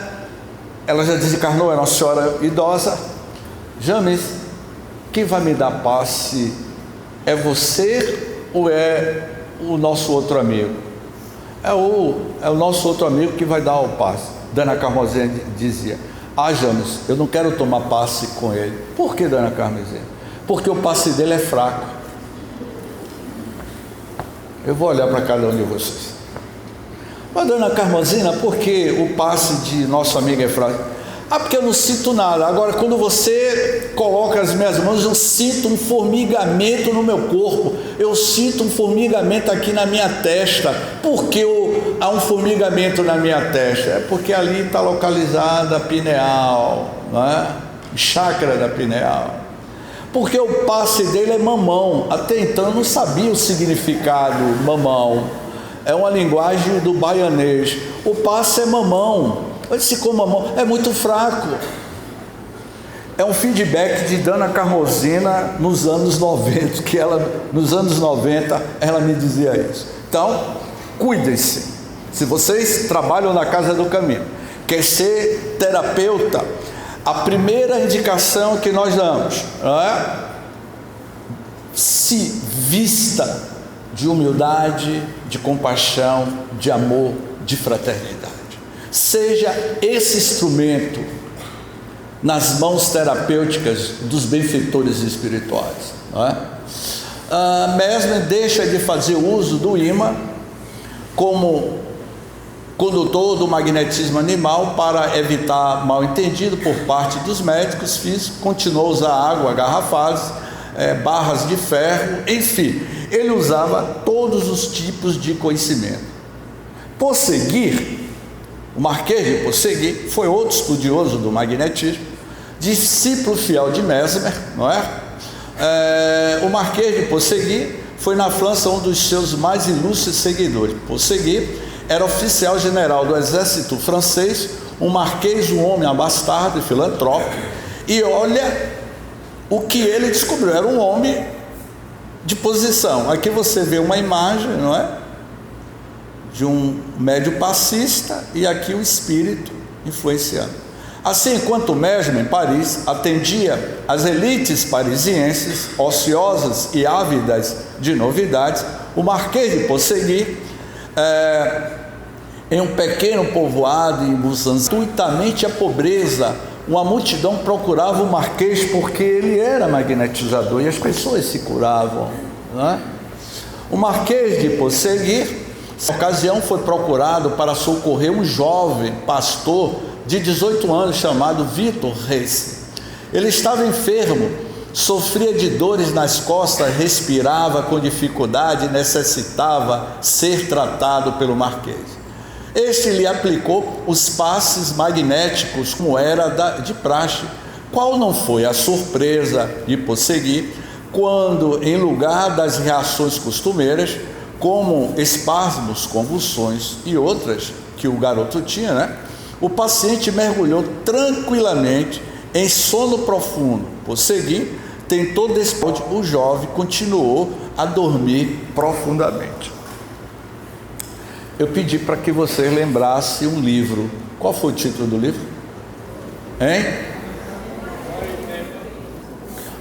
ela já desencarnou, era uma senhora idosa. James, quem vai me dar passe é você ou é o nosso outro amigo? É o nosso outro amigo que vai dar o passe. Dona Carmozina dizia: James, eu não quero tomar passe com ele. Por que, Dona Carmozina? Porque o passe dele é fraco. Eu vou olhar para cada um de vocês. Mas, Dona Carmozina, por que o passe de nosso amigo é fraco? Porque eu não sinto nada. Agora, quando você coloca as minhas mãos, eu sinto um formigamento no meu corpo. Eu sinto um formigamento aqui na minha testa. Por que há um formigamento na minha testa? É porque ali está localizada a pineal, chakra da pineal. Porque o passe dele é mamão. Até então eu não sabia o significado mamão. É uma linguagem do baianês. O passe é mamão. Eu disse: como mamão? É muito fraco. É um feedback de Dona Carmozina nos anos 90, que nos anos 90 ela me dizia isso. Então, cuidem-se. Se vocês trabalham na Casa do Caminho, quer ser terapeuta, a primeira indicação que nós damos se vista de humildade, de compaixão, de amor, de fraternidade. Seja esse instrumento nas mãos terapêuticas dos benfeitores espirituais. Mesmer deixa de fazer uso do ímã como condutor do magnetismo animal para evitar mal entendido por parte dos médicos físicos. Continuou a usar água garrafada barras de ferro, enfim, ele usava todos os tipos de conhecimento. Ponsegui, o Marquês de Ponsegui, foi outro estudioso do magnetismo, discípulo fiel de Mesmer, não é? O Marquês de Ponsegui foi na França um dos seus mais ilustres seguidores. Ponsegui era oficial general do exército francês, um marquês, um homem abastado e filantrópico, e olha o que ele descobriu, era um homem de posição. Aqui você vê uma imagem, não é? De um médio passista, e aqui o espírito influenciando. Assim, enquanto Mesmer, em Paris, atendia as elites parisienses, ociosas e ávidas de novidades, o Marquês de Ponsegui, em um pequeno povoado em Busanza, gratuitamente a pobreza, uma multidão procurava o Marquês porque ele era magnetizador e as pessoas se curavam, não é? O Marquês de Ponsegui, nessa ocasião, foi procurado para socorrer um jovem pastor de 18 anos chamado Vitor Reis. Ele estava enfermo, sofria de dores nas costas, respirava com dificuldade e necessitava ser tratado pelo Marquês. Este lhe aplicou os passes magnéticos como era de praxe. Qual não foi a surpresa de Ponsegui quando, em lugar das reações costumeiras, como espasmos, convulsões e outras que o garoto tinha, né? O paciente mergulhou tranquilamente em sono profundo. Ponsegui tentou despertar, o jovem continuou a dormir profundamente. Eu pedi para que você lembrasse um livro. Qual foi o título do livro? Hein?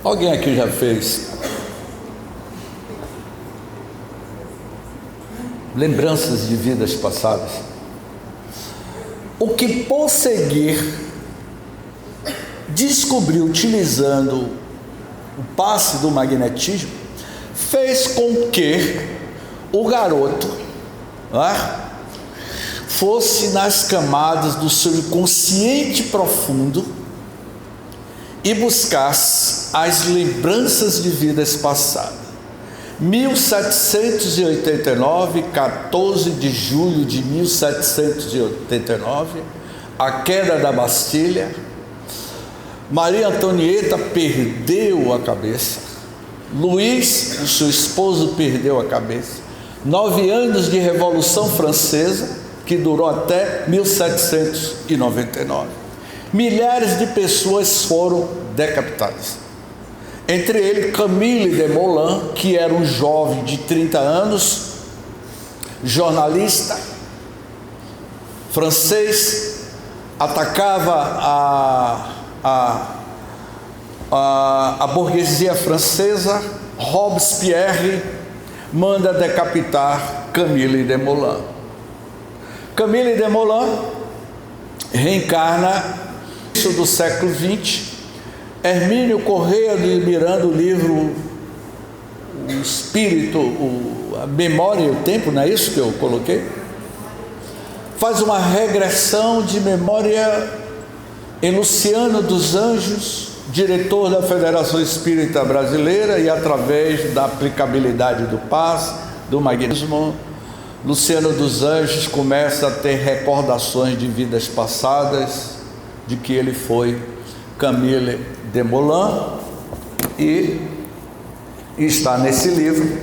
Alguém aqui já fez? Lembranças de vidas passadas. O que Ponsegui descobriu utilizando o passe do magnetismo fez com que o garoto fosse nas camadas do seu inconsciente profundo e buscasse as lembranças de vidas passadas. 1789, 14 de julho de 1789, a queda da Bastilha. Maria Antonieta perdeu a cabeça. Luís, o seu esposo, perdeu a cabeça. 9 anos de Revolução Francesa, que durou até 1799. Milhares de pessoas foram decapitadas. Entre eles, Camille Desmoulins, que era um jovem de 30 anos, jornalista francês, atacava a burguesia francesa. Robespierre manda decapitar Camille Desmoulins. Camille Desmoulins reencarna no início do século XX. Hermínio Correia de Miranda, o livro O Espírito, a Memória e o Tempo, não é isso que eu coloquei? Faz uma regressão de memória em Luciano dos Anjos, diretor da Federação Espírita Brasileira, e através da aplicabilidade do passe, do magnetismo, Luciano dos Anjos começa a ter recordações de vidas passadas, de que ele foi Camille Desmoulins, e está nesse livro.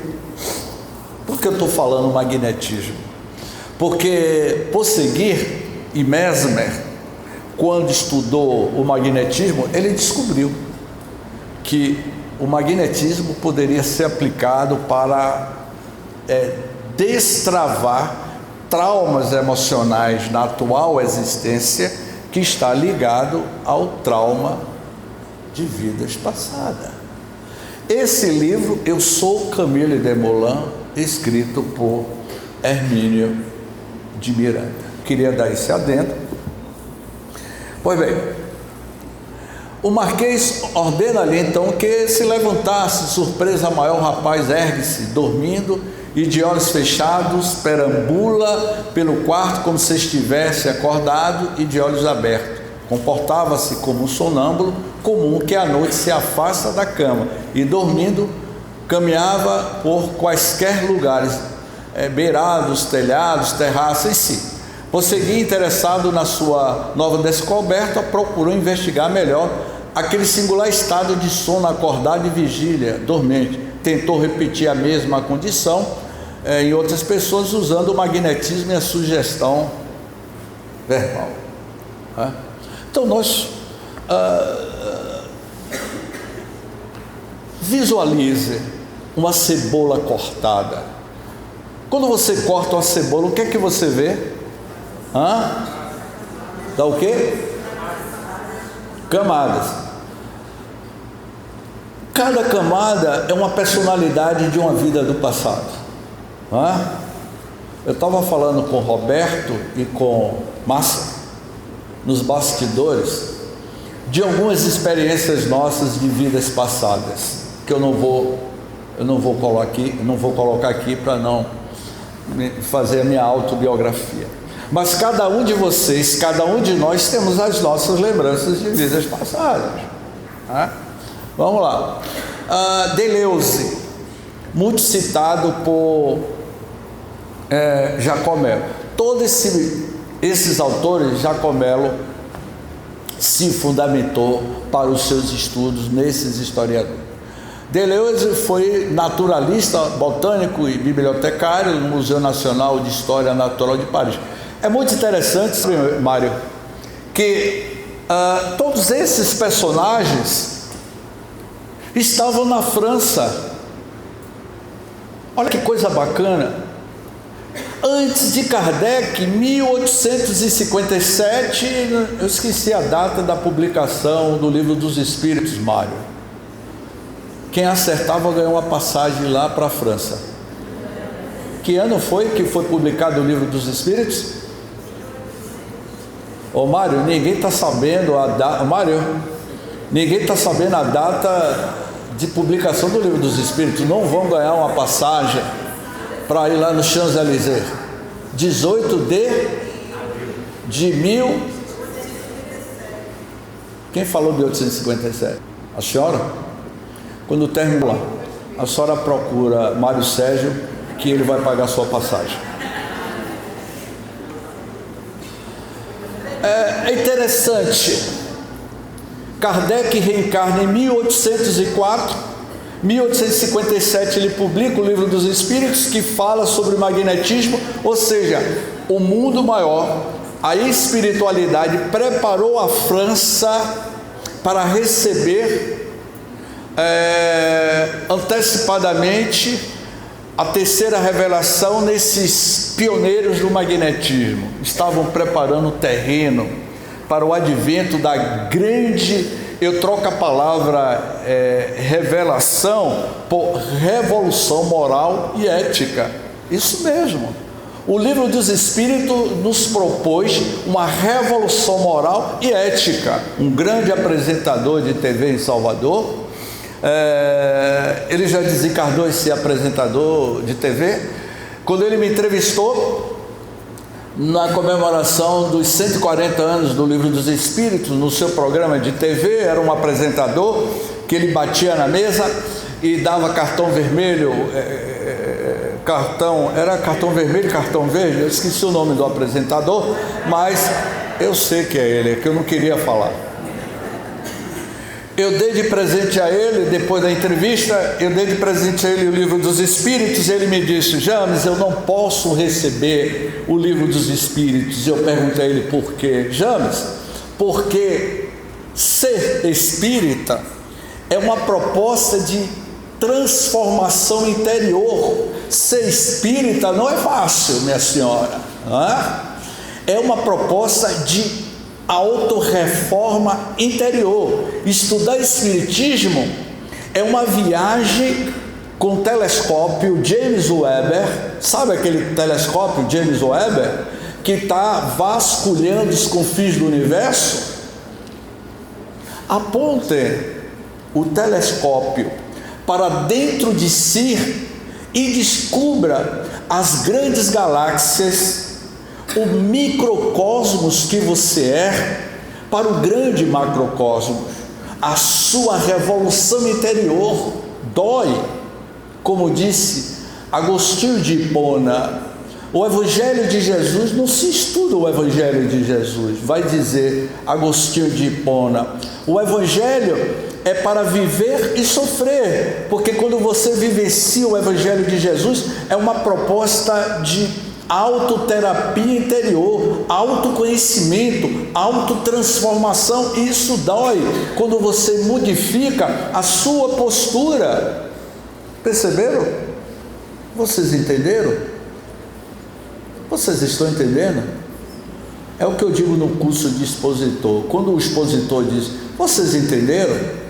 Por que eu estou falando magnetismo? Porque Ponsegui e Mesmer, quando estudou o magnetismo, ele descobriu que o magnetismo poderia ser aplicado para destravar traumas emocionais na atual existência, que está ligado ao trauma de vidas passadas. Esse livro, Eu Sou Camille Desmoulins, escrito por Hermínio de Miranda. Queria dar esse adendo. Pois bem, o Marquês ordena ali então que se levantasse. Surpresa maior, o rapaz ergue-se, dormindo, e de olhos fechados perambula pelo quarto como se estivesse acordado e de olhos abertos. Comportava-se como um sonâmbulo comum que à noite se afasta da cama e, dormindo, caminhava por quaisquer lugares, beirados, telhados, terraços, si. Por seguir interessado na sua nova descoberta, procurou investigar melhor aquele singular estado de sono acordado e vigília dormente. Tentou repetir a mesma condição em outras pessoas, usando o magnetismo e a sugestão verbal. Então nós visualize uma cebola cortada. Quando você corta uma cebola, o que é que você vê? Dá o quê? Camadas. Cada camada é uma personalidade de uma vida do passado. Eu estava falando com Roberto e com Márcia nos bastidores de algumas experiências nossas de vidas passadas, que eu não vou colocar aqui para não fazer a minha autobiografia. Mas cada um de vocês, cada um de nós temos as nossas lembranças de vidas passadas. Vamos lá. Deleuze, muito citado por Jacomelo. Todos esses autores, Jacomelo se fundamentou para os seus estudos nesses historiadores. Deleuze foi naturalista, botânico e bibliotecário no Museu Nacional de História Natural de Paris. É muito interessante, Mário, que todos esses personagens estavam na França. Olha que coisa bacana. Antes de Kardec, 1857, eu esqueci a data da publicação do Livro dos Espíritos, Mário. Quem acertava ganhou uma passagem lá para a França. Que ano foi que foi publicado o Livro dos Espíritos? Mário, ninguém está sabendo a data. Mário, ninguém está sabendo a data de publicação do Livro dos Espíritos. Não vão ganhar uma passagem para ir lá no Champs-Élysées. 18 de mil. Quem falou de 1857? A senhora? Quando terminar, a senhora procura Mário Sérgio, que ele vai pagar a sua passagem. É interessante. Kardec reencarna em 1804. 1857 ele publica o Livro dos Espíritos, que fala sobre o magnetismo, ou seja, o mundo maior, a espiritualidade preparou a França para receber antecipadamente a terceira revelação nesses pioneiros do magnetismo. Estavam preparando o terreno para o advento da grande, eu troco a palavra revelação por revolução moral e ética. Isso mesmo. O Livro dos Espíritos nos propôs uma revolução moral e ética. Um grande apresentador de TV em Salvador, ele já desencarnou esse apresentador de TV, quando ele me entrevistou na comemoração dos 140 anos do Livro dos Espíritos, no seu programa de TV. Era um apresentador que ele batia na mesa e dava cartão vermelho, era cartão vermelho e cartão verde, eu esqueci o nome do apresentador, mas eu sei que é ele, que eu não queria falar. Eu dei de presente a ele, depois da entrevista, eu dei de presente a ele o Livro dos Espíritos. Ele me disse: James, eu não posso receber o Livro dos Espíritos. Eu perguntei a ele por quê. James, porque ser espírita é uma proposta de transformação interior. Ser espírita não é fácil, minha senhora. É uma proposta de autorreforma interior. Estudar espiritismo é uma viagem com o telescópio James Webb. Sabe aquele telescópio James Webb que está vasculhando os confins do universo? Aponte o telescópio para dentro de si e descubra as grandes galáxias, o microcosmos que você é, para o grande macrocosmos. A sua revolução interior dói, como disse Agostinho de Hipona. O Evangelho de Jesus, não se estuda o Evangelho de Jesus, vai dizer Agostinho de Hipona. O Evangelho é para viver e sofrer, porque quando você vivencia o Evangelho de Jesus, é uma proposta de autoterapia interior, autoconhecimento, autotransformação, e isso dói quando você modifica a sua postura. Perceberam? Vocês entenderam? Vocês estão entendendo? É o que eu digo no curso de expositor. Quando o expositor diz, vocês entenderam?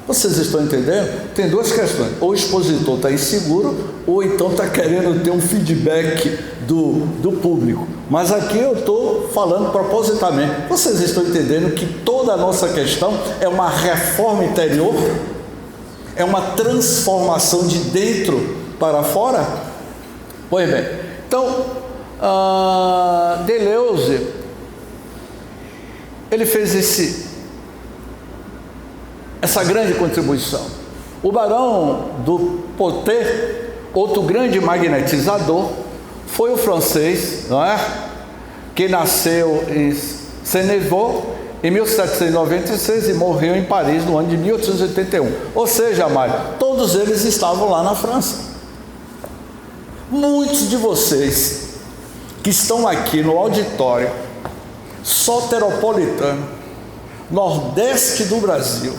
Vocês estão entendendo? Tem duas questões. Ou o expositor está inseguro, ou então está querendo ter um feedback do público. Mas aqui eu estou falando propositamente. Vocês estão entendendo que toda a nossa questão é uma reforma interior? É uma transformação de dentro para fora? Pois bem, então, Deleuze, ele fez essa grande contribuição. O Barão do Potet, outro grande magnetizador, foi o francês, não é? Que nasceu em Senevaux em 1796 e morreu em Paris no ano de 1881. Ou seja, Mário, todos eles estavam lá na França. Muitos de vocês que estão aqui no auditório soteropolitano, nordeste do Brasil,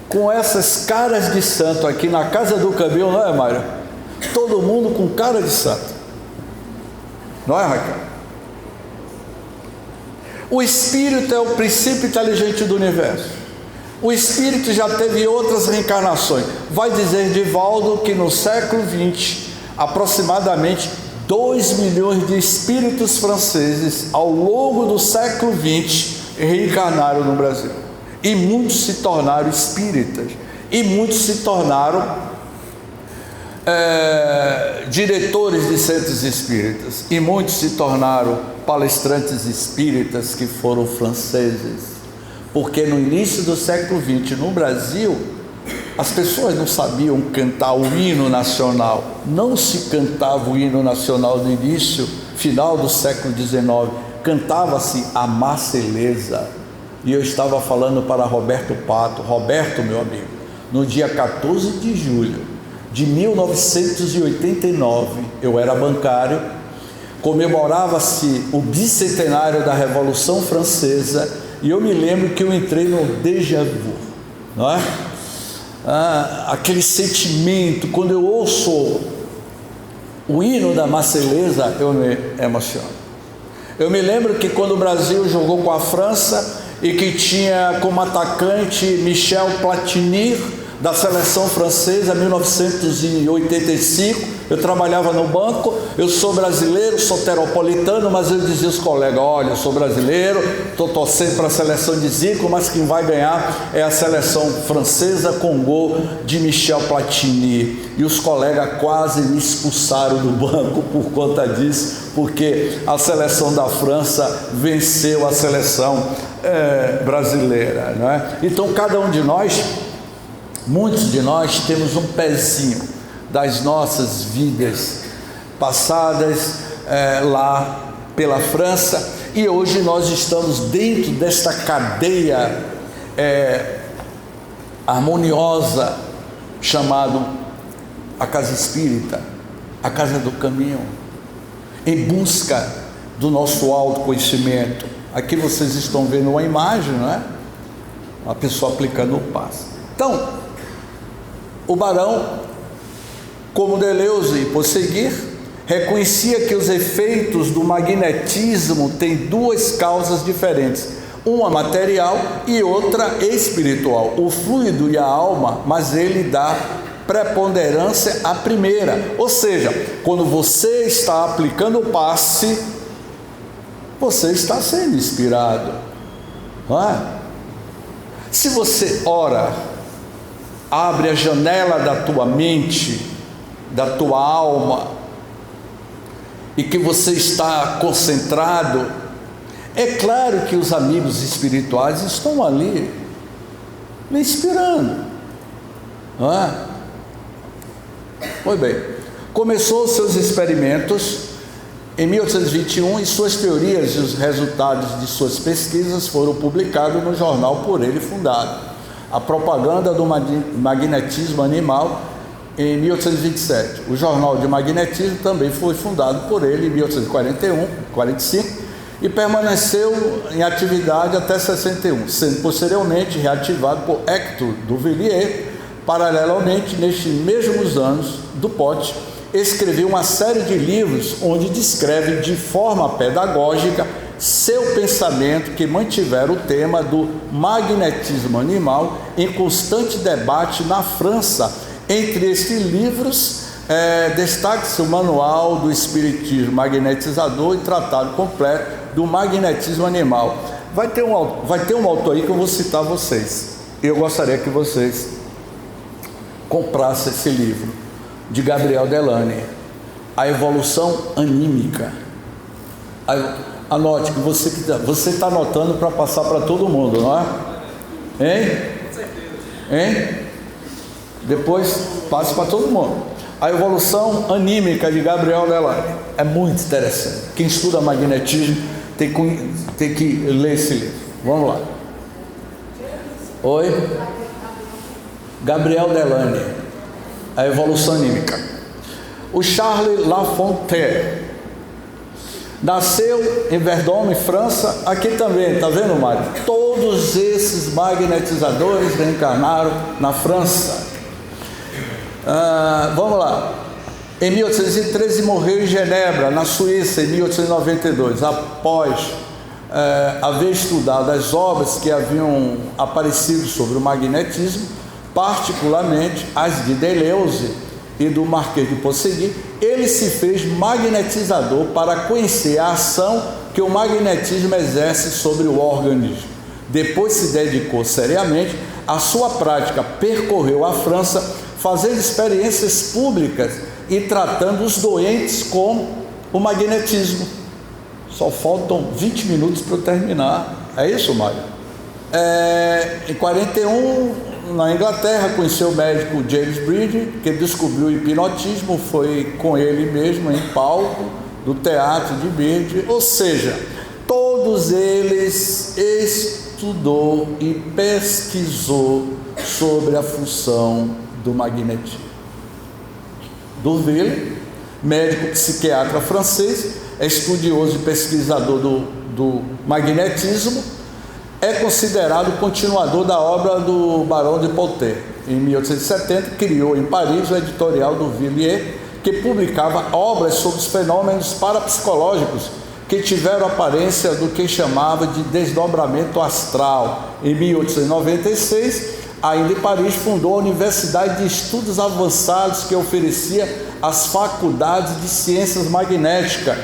com essas caras de santo aqui na Casa do Caminho, não é, Mário? Todo mundo com cara de santo, não é, Raquel? O espírito é o princípio inteligente do universo. O espírito já teve outras reencarnações. Vai dizer Divaldo que no século XX, aproximadamente 2 milhões de espíritos franceses ao longo do século XX reencarnaram no Brasil. E muitos se tornaram espíritas. E muitos se tornaram diretores de centros espíritas. E muitos se tornaram palestrantes espíritas que foram franceses. Porque no início do século XX, no Brasil, as pessoas não sabiam cantar o hino nacional. Não se cantava o hino nacional no início, final do século XIX. Cantava-se a Marselhesa. E eu estava falando para Roberto Pato. Roberto, meu amigo, no dia 14 de julho de 1989, eu era bancário, comemorava-se o bicentenário da Revolução Francesa, e eu me lembro que eu entrei no déjà vu, não é? Aquele sentimento, quando eu ouço o hino da Marselhesa, eu me emociono. Eu me lembro que quando o Brasil jogou com a França e que tinha como atacante Michel Platini, da seleção francesa, 1985, eu trabalhava no banco, eu sou brasileiro, soteropolitano, mas eu dizia aos colegas, olha, eu sou brasileiro, estou torcendo para a seleção de Zico, mas quem vai ganhar é a seleção francesa com gol de Michel Platini. E os colegas quase me expulsaram do banco por conta disso, porque a seleção da França venceu a seleção brasileira, não é? Então cada um de nós, muitos de nós temos um pezinho das nossas vidas passadas lá pela França, e hoje nós estamos dentro desta cadeia harmoniosa chamado a Casa Espírita, a Casa do Caminho, em busca do nosso autoconhecimento. Aqui vocês estão vendo uma imagem, não é? Uma pessoa aplicando o passe. Então, o Barão, como Deleuze e por seguir, reconhecia que os efeitos do magnetismo têm duas causas diferentes, uma material e outra espiritual, o fluido e a alma, mas ele dá preponderância à primeira. Ou seja, quando você está aplicando o passe, você está sendo inspirado, não é? Se você ora, abre a janela da tua mente, da tua alma, e que você está concentrado, É claro que os amigos espirituais estão ali, lhe inspirando, não é? Pois bem, começou seus experimentos em 1821 e suas teorias e os resultados de suas pesquisas foram publicados no jornal por ele fundado, A Propaganda do Magnetismo Animal, em 1827. O Jornal de Magnetismo também foi fundado por ele em 1845 e permaneceu em atividade até 61, sendo posteriormente reativado por Hector Duvalier. Paralelamente, nestes mesmos anos, Dupont escreveu uma série de livros onde descreve de forma pedagógica seu pensamento, que mantiveram o tema do magnetismo animal em constante debate na França. Entre estes livros, destaque-se o Manual do Espiritismo Magnetizador e Tratado Completo do Magnetismo Animal. Vai ter um autor aí que eu vou citar a vocês. Eu gostaria que vocês comprassem esse livro, de Gabriel Delany, A Evolução Anímica. Anote, que você está anotando para passar para todo mundo, não é? Hein? Com certeza. Hein? Depois passe para todo mundo. A Evolução Anímica, de Gabriel Delany. É muito interessante. Quem estuda magnetismo tem que ler esse livro. Vamos lá. Oi? Gabriel Delany, A Evolução Anímica. O Charles Lafontaine nasceu em Vendôme, França. Aqui também, está vendo, Mário? Todos esses magnetizadores reencarnaram na França. Vamos lá. Em 1813 morreu em Genebra, na Suíça, em 1892, após haver estudado as obras que haviam aparecido sobre o magnetismo, particularmente as de Deleuze e do Marquês de Poissy. Ele se fez magnetizador para conhecer a ação que o magnetismo exerce sobre o organismo. Depois se dedicou seriamente à sua prática, percorreu a França, fazendo experiências públicas e tratando os doentes com o magnetismo. Só faltam 20 minutos para eu terminar. É isso, Mário? Em 41, na Inglaterra, conheceu o médico James Bridge, que descobriu o hipnotismo. Foi com ele mesmo em palco do teatro de Bridge. Ou seja, todos eles estudou e pesquisou sobre a função do magnetismo. Duvalier, médico psiquiatra francês, é estudioso e pesquisador do magnetismo, é considerado o continuador da obra do Barão de Poitiers. Em 1870, criou em Paris o editorial Duvalier, que publicava obras sobre os fenômenos parapsicológicos que tiveram aparência do que chamava de desdobramento astral. Em 1896, ainda em Paris, fundou a Universidade de Estudos Avançados, que oferecia as faculdades de Ciências Magnéticas.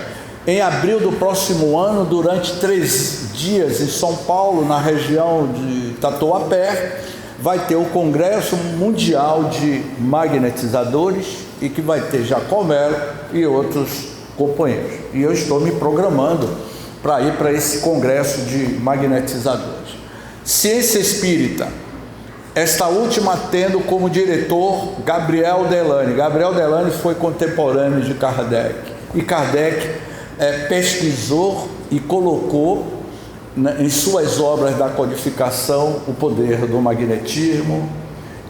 Em abril do próximo ano, durante 3 dias em São Paulo, na região de Tatuapé, vai ter o Congresso Mundial de Magnetizadores, e que vai ter Jacomelo e outros companheiros. E eu estou me programando para ir para esse Congresso de Magnetizadores. Ciência Espírita, esta última tendo como diretor Gabriel Delany. Gabriel Delany foi contemporâneo de Kardec, e Kardec pesquisou e colocou em suas obras da codificação o poder do magnetismo,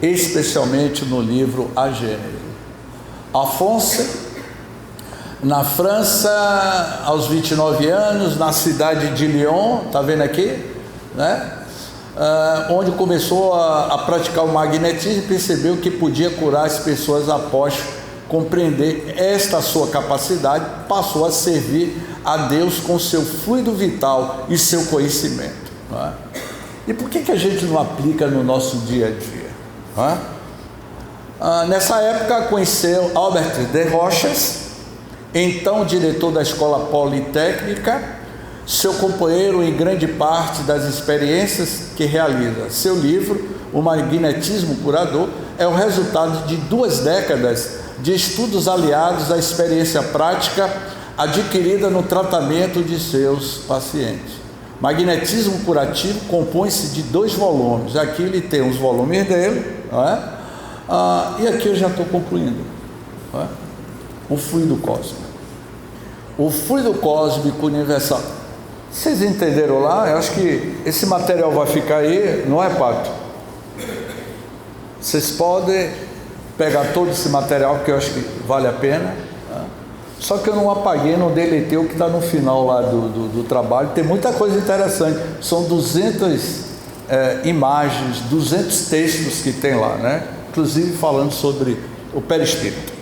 especialmente no livro A Gênese. Afonso, na França, aos 29 anos, na cidade de Lyon, está vendo aqui, né? Onde começou a praticar o magnetismo e percebeu que podia curar as pessoas após compreender esta sua capacidade. Passou a servir a Deus com seu fluido vital e seu conhecimento, não é? E por que a gente não aplica no nosso dia a dia, não é? Nessa época conheceu Albert de Rochas, então diretor da Escola Politécnica, seu companheiro em grande parte das experiências que realiza. Seu livro, O Magnetismo Curador, é o resultado de 2 décadas de estudos aliados à experiência prática adquirida no tratamento de seus pacientes. Magnetismo curativo compõe-se de 2 volumes. Aqui ele tem os volumes dele, não é? E aqui eu já estou concluindo, não é? O fluido cósmico. O fluido cósmico universal. Vocês entenderam lá? Eu acho que esse material vai ficar aí, não é, Pato? Vocês podem pegar todo esse material, que eu acho que vale a pena. Só que eu não apaguei, não deletei o que está no final lá do trabalho. Tem muita coisa interessante. São 200 imagens, 200 textos que tem lá, né? Inclusive falando sobre o perispírito.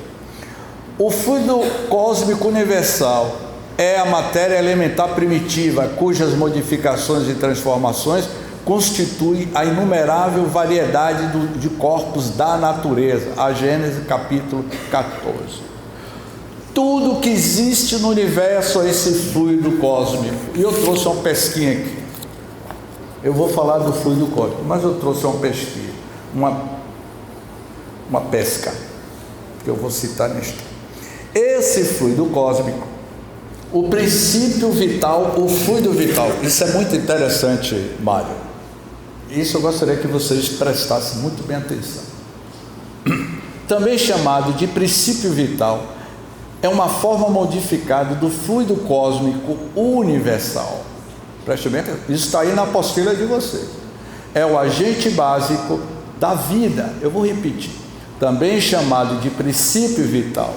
O fluido cósmico universal é a matéria elementar primitiva, cujas modificações e transformações constituem a inumerável variedade de corpos da natureza. A Gênesis capítulo 14. Tudo que existe no universo é esse fluido cósmico. E eu trouxe uma pesquinha aqui. Eu vou falar do fluido cósmico, mas eu trouxe uma pesquisa, uma pesca, que eu vou citar neste. Esse fluido cósmico, o princípio vital, o fluido vital, isso é muito interessante, Mário. Isso eu gostaria que vocês prestassem muito bem atenção. Também chamado de princípio vital, é uma forma modificada do fluido cósmico universal. Preste bem atenção, isso está aí na apostila de vocês. É o agente básico da vida. Eu vou repetir. Também chamado de princípio vital.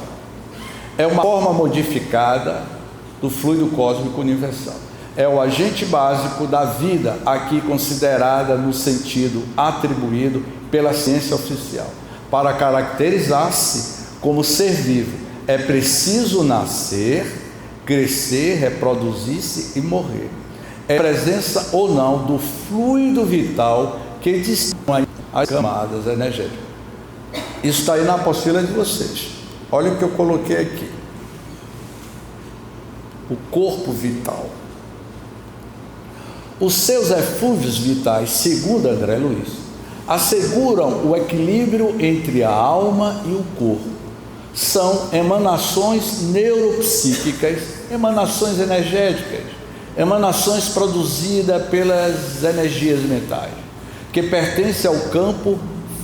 É uma forma modificada do fluido cósmico universal. É o agente básico da vida, aqui considerada no sentido atribuído pela ciência oficial. Para caracterizar-se como ser vivo, é preciso nascer, crescer, reproduzir-se e morrer. É a presença ou não do fluido vital que dispõe as camadas energéticas. Isso está aí na apostila de vocês. Olha o que eu coloquei aqui. O corpo vital. Os seus eflúvios vitais, segundo André Luiz, asseguram o equilíbrio entre a alma e o corpo. São emanações neuropsíquicas, emanações energéticas, emanações produzidas pelas energias mentais, que pertencem ao campo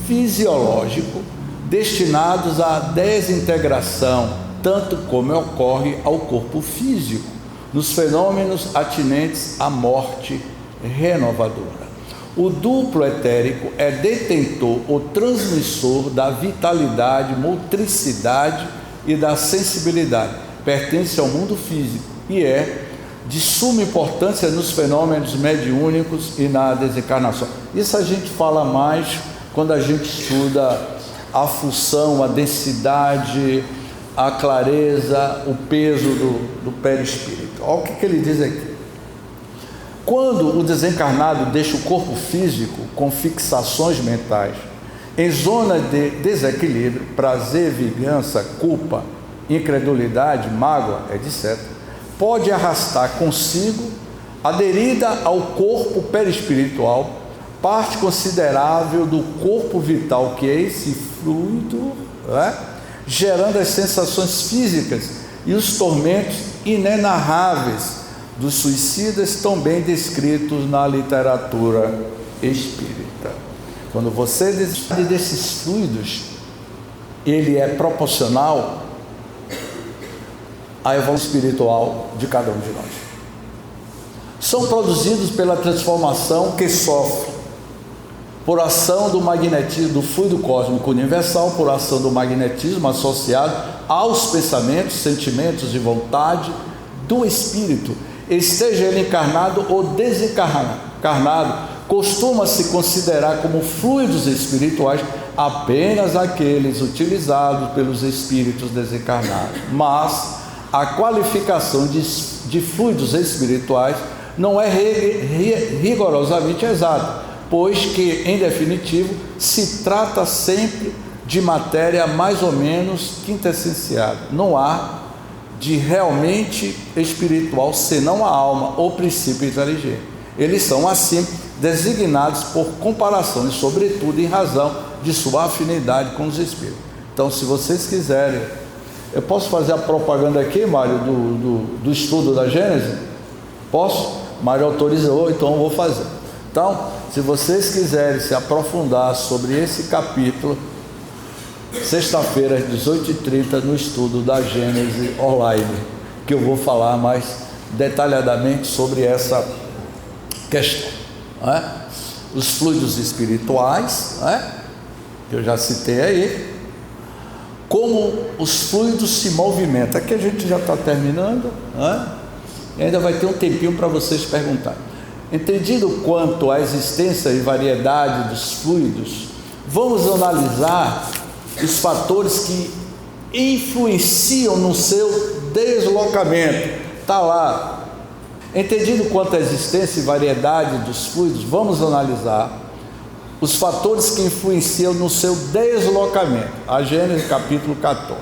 fisiológico, destinados à desintegração, tanto como ocorre ao corpo físico, nos fenômenos atinentes à morte renovadora. O duplo etérico é detentor ou transmissor da vitalidade, motricidade e da sensibilidade. Pertence ao mundo físico e é de suma importância nos fenômenos mediúnicos e na desencarnação. Isso a gente fala mais quando a gente estuda a função, a densidade, a clareza, o peso do perispírito. Olha o que ele diz aqui. Quando o desencarnado deixa o corpo físico com fixações mentais, em zona de desequilíbrio, prazer, vingança, culpa, incredulidade, mágoa, etc., pode arrastar consigo, aderida ao corpo perispiritual, parte considerável do corpo vital, que é esse fluido, gerando as sensações físicas e os tormentos inenarráveis dos suicidas, tão bem descritos na literatura espírita. Quando você decide desses fluidos, ele é proporcional à evolução espiritual de cada um de nós. São produzidos pela transformação que sofre por ação do magnetismo, do fluido cósmico universal, por ação do magnetismo associado aos pensamentos, sentimentos e vontade do espírito, esteja ele encarnado ou desencarnado. Costuma-se considerar como fluidos espirituais apenas aqueles utilizados pelos espíritos desencarnados, mas a qualificação de fluidos espirituais não é rigorosamente exata, pois que, em definitivo, se trata sempre de matéria mais ou menos quintessenciada. Não há de realmente espiritual senão a alma ou princípio inteligente. Eles são assim designados por comparação e sobretudo em razão de sua afinidade com os espíritos. Então, se vocês quiserem, eu posso fazer a propaganda aqui, Mário, do estudo da Gênesis? Posso? Mário autorizou, então eu vou fazer. Então, se vocês quiserem se aprofundar sobre esse capítulo, sexta-feira às 18h30 no estudo da Gênesis online, que eu vou falar mais detalhadamente sobre essa questão, não é? Os fluidos espirituais, não é? Que eu já citei aí, como os fluidos se movimentam. Aqui a gente já está terminando, não é? E ainda vai ter um tempinho para vocês perguntarem. Entendido quanto à existência e variedade dos fluidos, vamos analisar os fatores que influenciam no seu deslocamento. Está lá. Entendido quanto à existência e variedade dos fluidos, vamos analisar os fatores que influenciam no seu deslocamento. A Gênesis capítulo 14.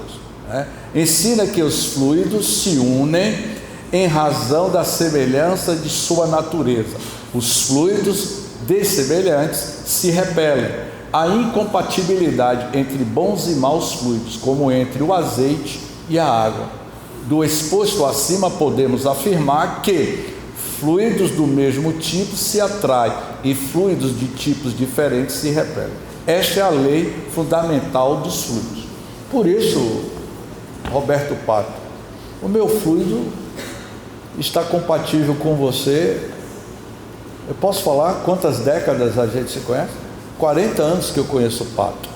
Né? Ensina que os fluidos se unem em razão da semelhança de sua natureza. Os fluidos dessemelhantes se repelem. A incompatibilidade entre bons e maus fluidos, como entre o azeite e a água. Do exposto acima, podemos afirmar que fluidos do mesmo tipo se atraem e fluidos de tipos diferentes se repelem. Esta é a lei fundamental dos fluidos. Por isso, Roberto Pato, o meu fluido está compatível com você. Eu posso falar quantas décadas a gente se conhece? 40 anos que eu conheço o Pato.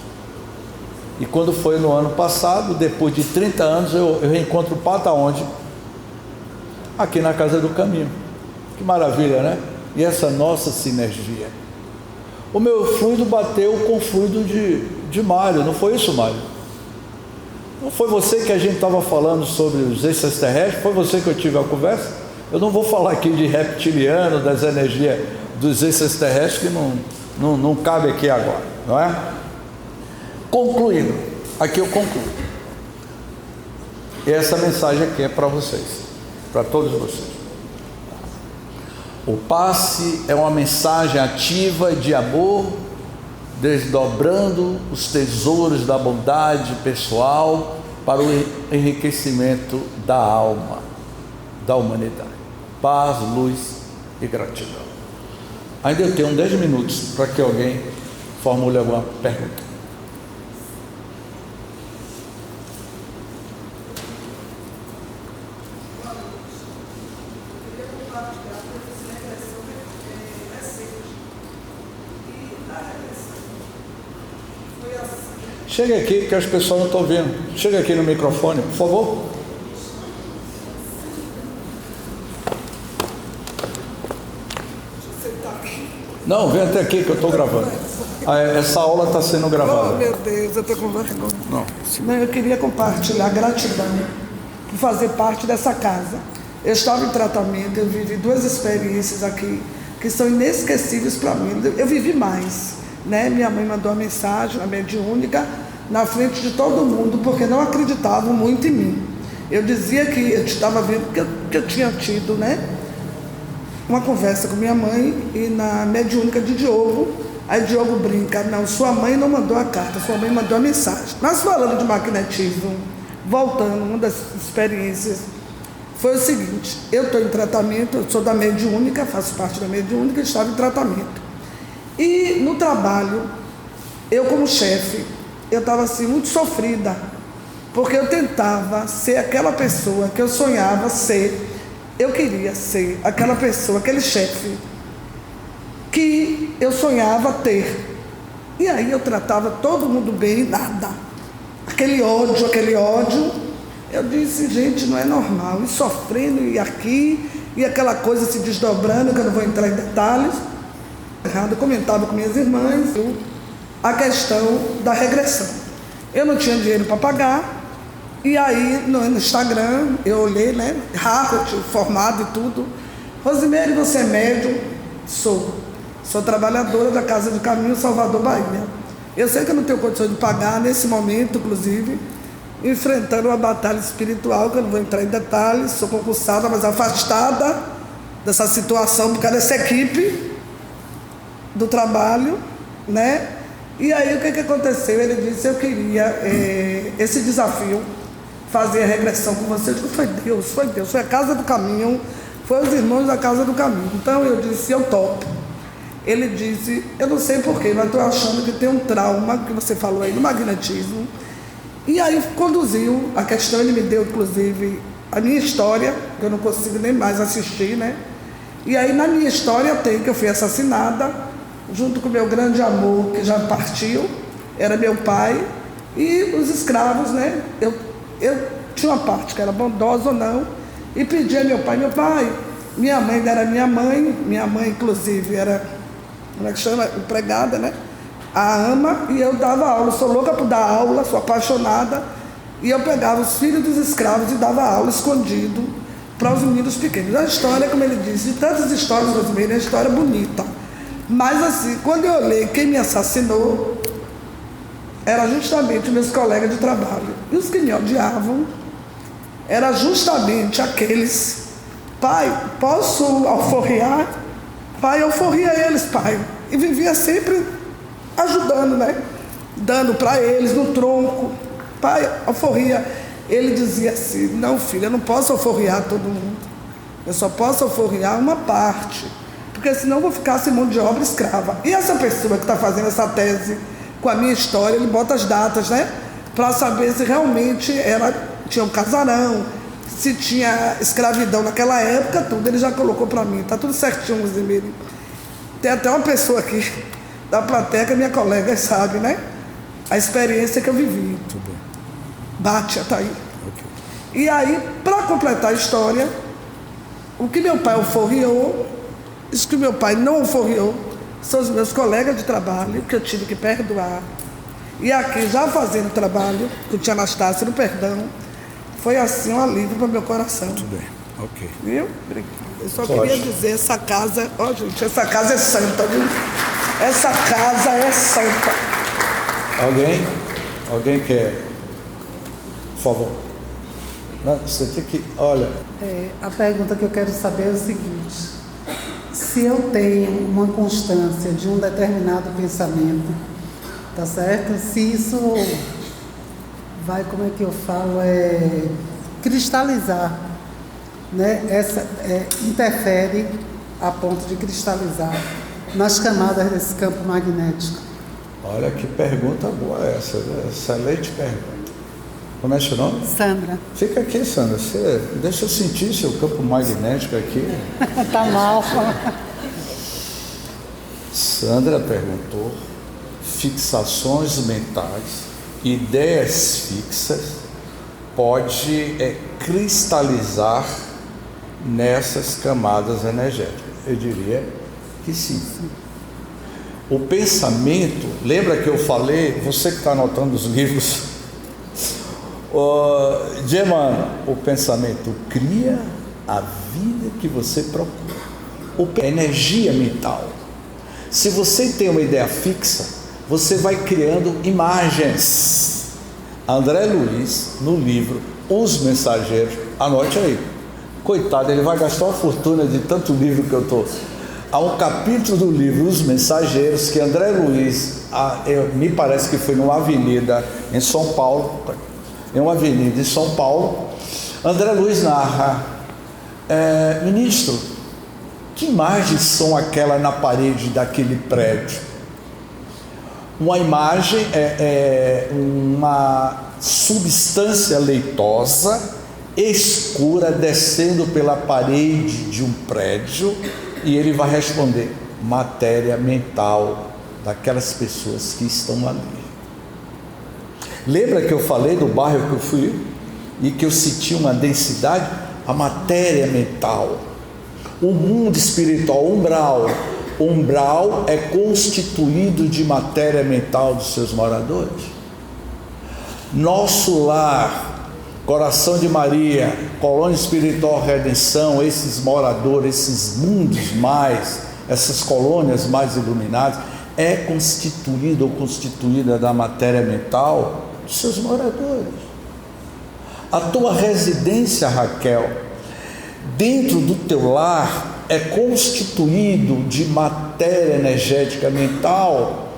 E quando foi no ano passado, depois de 30 anos, eu reencontro o Pato aonde? Aqui na Casa do Caminho. Que maravilha, né? E essa nossa sinergia. O meu fluido bateu com o fluido de Mário, não foi isso, Mário? Não foi você que a gente estava falando sobre os extraterrestres? Foi você que eu tive a conversa? Eu não vou falar aqui de reptiliano, das energias dos extraterrestres, que não cabe aqui agora, não é? Concluindo, aqui eu concluo. E essa mensagem aqui é para vocês, para todos vocês. O passe é uma mensagem ativa de amor, desdobrando os tesouros da bondade pessoal para o enriquecimento da alma, da humanidade. Paz, luz e gratidão. Ainda eu tenho 10 minutos para que alguém formule alguma pergunta. Chega aqui que as pessoas não estão vendo. Chega aqui no microfone, por favor. Não, vem até aqui que eu estou gravando. Essa aula está sendo gravada. Oh, meu Deus, eu estou com vergonha. Não, eu queria compartilhar gratidão por fazer parte dessa casa. Eu estava em tratamento, eu vivi 2 experiências aqui que são inesquecíveis para mim. Eu vivi mais, né? Minha mãe mandou uma mensagem, a mediúnica, na frente de todo mundo, porque não acreditavam muito em mim. Eu dizia que eu estava vendo que eu tinha tido, né, uma conversa com minha mãe, e na mediúnica de Diogo, aí Diogo brinca: não, sua mãe não mandou a carta, sua mãe mandou a mensagem. Mas falando de magnetismo, voltando, uma das experiências foi o seguinte: eu estou em tratamento, eu sou da mediúnica, faço parte da mediúnica, estava em tratamento. E no trabalho, eu como chefe, eu estava assim muito sofrida, porque eu tentava ser aquela pessoa que eu sonhava ser. Eu queria ser aquela pessoa, aquele chefe que eu sonhava ter. E aí eu tratava todo mundo bem e nada. Aquele ódio. Eu disse: gente, não é normal. E sofrendo, e aqui, e aquela coisa se desdobrando, que eu não vou entrar em detalhes. Eu comentava com minhas irmãs a questão da regressão. Eu não tinha dinheiro para pagar. E aí no Instagram eu olhei, né, Harvard, formado e tudo. Rosimeire, você é médium? Sou trabalhadora da Casa do Caminho, Salvador, Bahia. Eu sei que eu não tenho condições de pagar nesse momento, inclusive, enfrentando uma batalha espiritual, que eu não vou entrar em detalhes. Sou concursada, mas afastada dessa situação por causa dessa equipe do trabalho, né? E aí o que aconteceu? Ele disse: eu queria esse desafio, fazer a regressão com você. Eu digo: foi Deus, foi a Casa do Caminho, Foi os irmãos da Casa do Caminho. Então eu disse, eu topo. Ele disse, eu não sei porquê, mas estou achando que tem um trauma, que você falou aí, do magnetismo. E aí conduziu a questão, ele me deu, inclusive, a minha história, que eu não consigo nem mais assistir, né? E aí na minha história tem que eu fui assassinada, junto com meu grande amor, que já partiu, era meu pai, e os escravos, né? Eu tinha uma parte que era bondosa ou não, e pedi a meu pai, minha mãe ainda era minha mãe inclusive era, como é que chama, empregada, né? A ama, e eu dava aula, sou louca por dar aula, sou apaixonada, e eu pegava os filhos dos escravos e dava aula escondido para os meninos pequenos. A história, como ele disse, de tantas histórias brasileiras, é uma história bonita. Mas assim, quando eu olhei quem me assassinou, era justamente meus colegas de trabalho. E os que me odiavam, era justamente aqueles, pai, posso alforriar? Pai, alforria eles, pai. E vivia sempre ajudando, né? Dando para eles no tronco. Pai, alforria. Ele dizia assim, não, filha, eu não posso alforriar todo mundo. Eu só posso alforriar uma parte, porque senão eu vou ficar sem mão de obra escrava. E essa pessoa que está fazendo essa tese com a minha história, ele bota as datas, né? Para saber se realmente tinha um casarão, se tinha escravidão naquela época, tudo. Ele já colocou para mim, tá tudo certinho, Zimiri. Tem até uma pessoa aqui da plateia, que é minha colega, sabe, né? A experiência que eu vivi. Tudo bem. Bátia, tá aí. Okay. E aí, para completar a história, o que meu pai alforriou, isso que meu pai não alforriou, são os meus colegas de trabalho, que eu tive que perdoar. E aqui, já fazendo trabalho, com o tia Anastácia no perdão, foi assim um alívio para o meu coração. Tudo bem, ok. Viu? Eu só queria dizer, essa casa, gente, essa casa é santa, viu? Essa casa é santa. Alguém quer? Por favor. Não, você tem que, olha. A pergunta que eu quero saber é o seguinte: se eu tenho uma constância de um determinado pensamento, tá certo? Se isso vai, como é que eu falo, cristalizar, né? Interfere a ponto de cristalizar nas camadas desse campo magnético. Olha que pergunta boa essa, excelente pergunta. Como é seu nome? Sandra. Fica aqui, Sandra. Deixa eu sentir seu campo magnético aqui. Tá mal. Sandra perguntou: fixações mentais, ideias fixas, pode cristalizar nessas camadas energéticas? Eu diria que sim. O pensamento, lembra que eu falei, você que está anotando os livros, Gemma, o pensamento cria a vida que você procura. Energia mental. Se você tem uma ideia fixa, você vai criando imagens. André Luiz, no livro Os Mensageiros, anote aí. Coitado, ele vai gastar uma fortuna de tanto livro que eu estou. Há um capítulo do livro Os Mensageiros que André Luiz, me parece que foi numa avenida em São Paulo, André Luiz narra: ministro, que imagens são aquelas na parede daquele prédio? Uma imagem uma substância leitosa, escura, descendo pela parede de um prédio, e ele vai responder: matéria mental daquelas pessoas que estão ali. Lembra que eu falei do bairro que eu fui e que eu senti uma densidade? A matéria mental, o mundo espiritual, umbral é constituído de matéria mental dos seus moradores. Nosso lar, Coração de Maria, Colônia Espiritual Redenção, esses moradores, esses mundos mais, essas colônias mais iluminadas, é constituído ou constituída da matéria mental dos seus moradores. A tua residência, Raquel, dentro do teu lar, é constituído de matéria energética mental.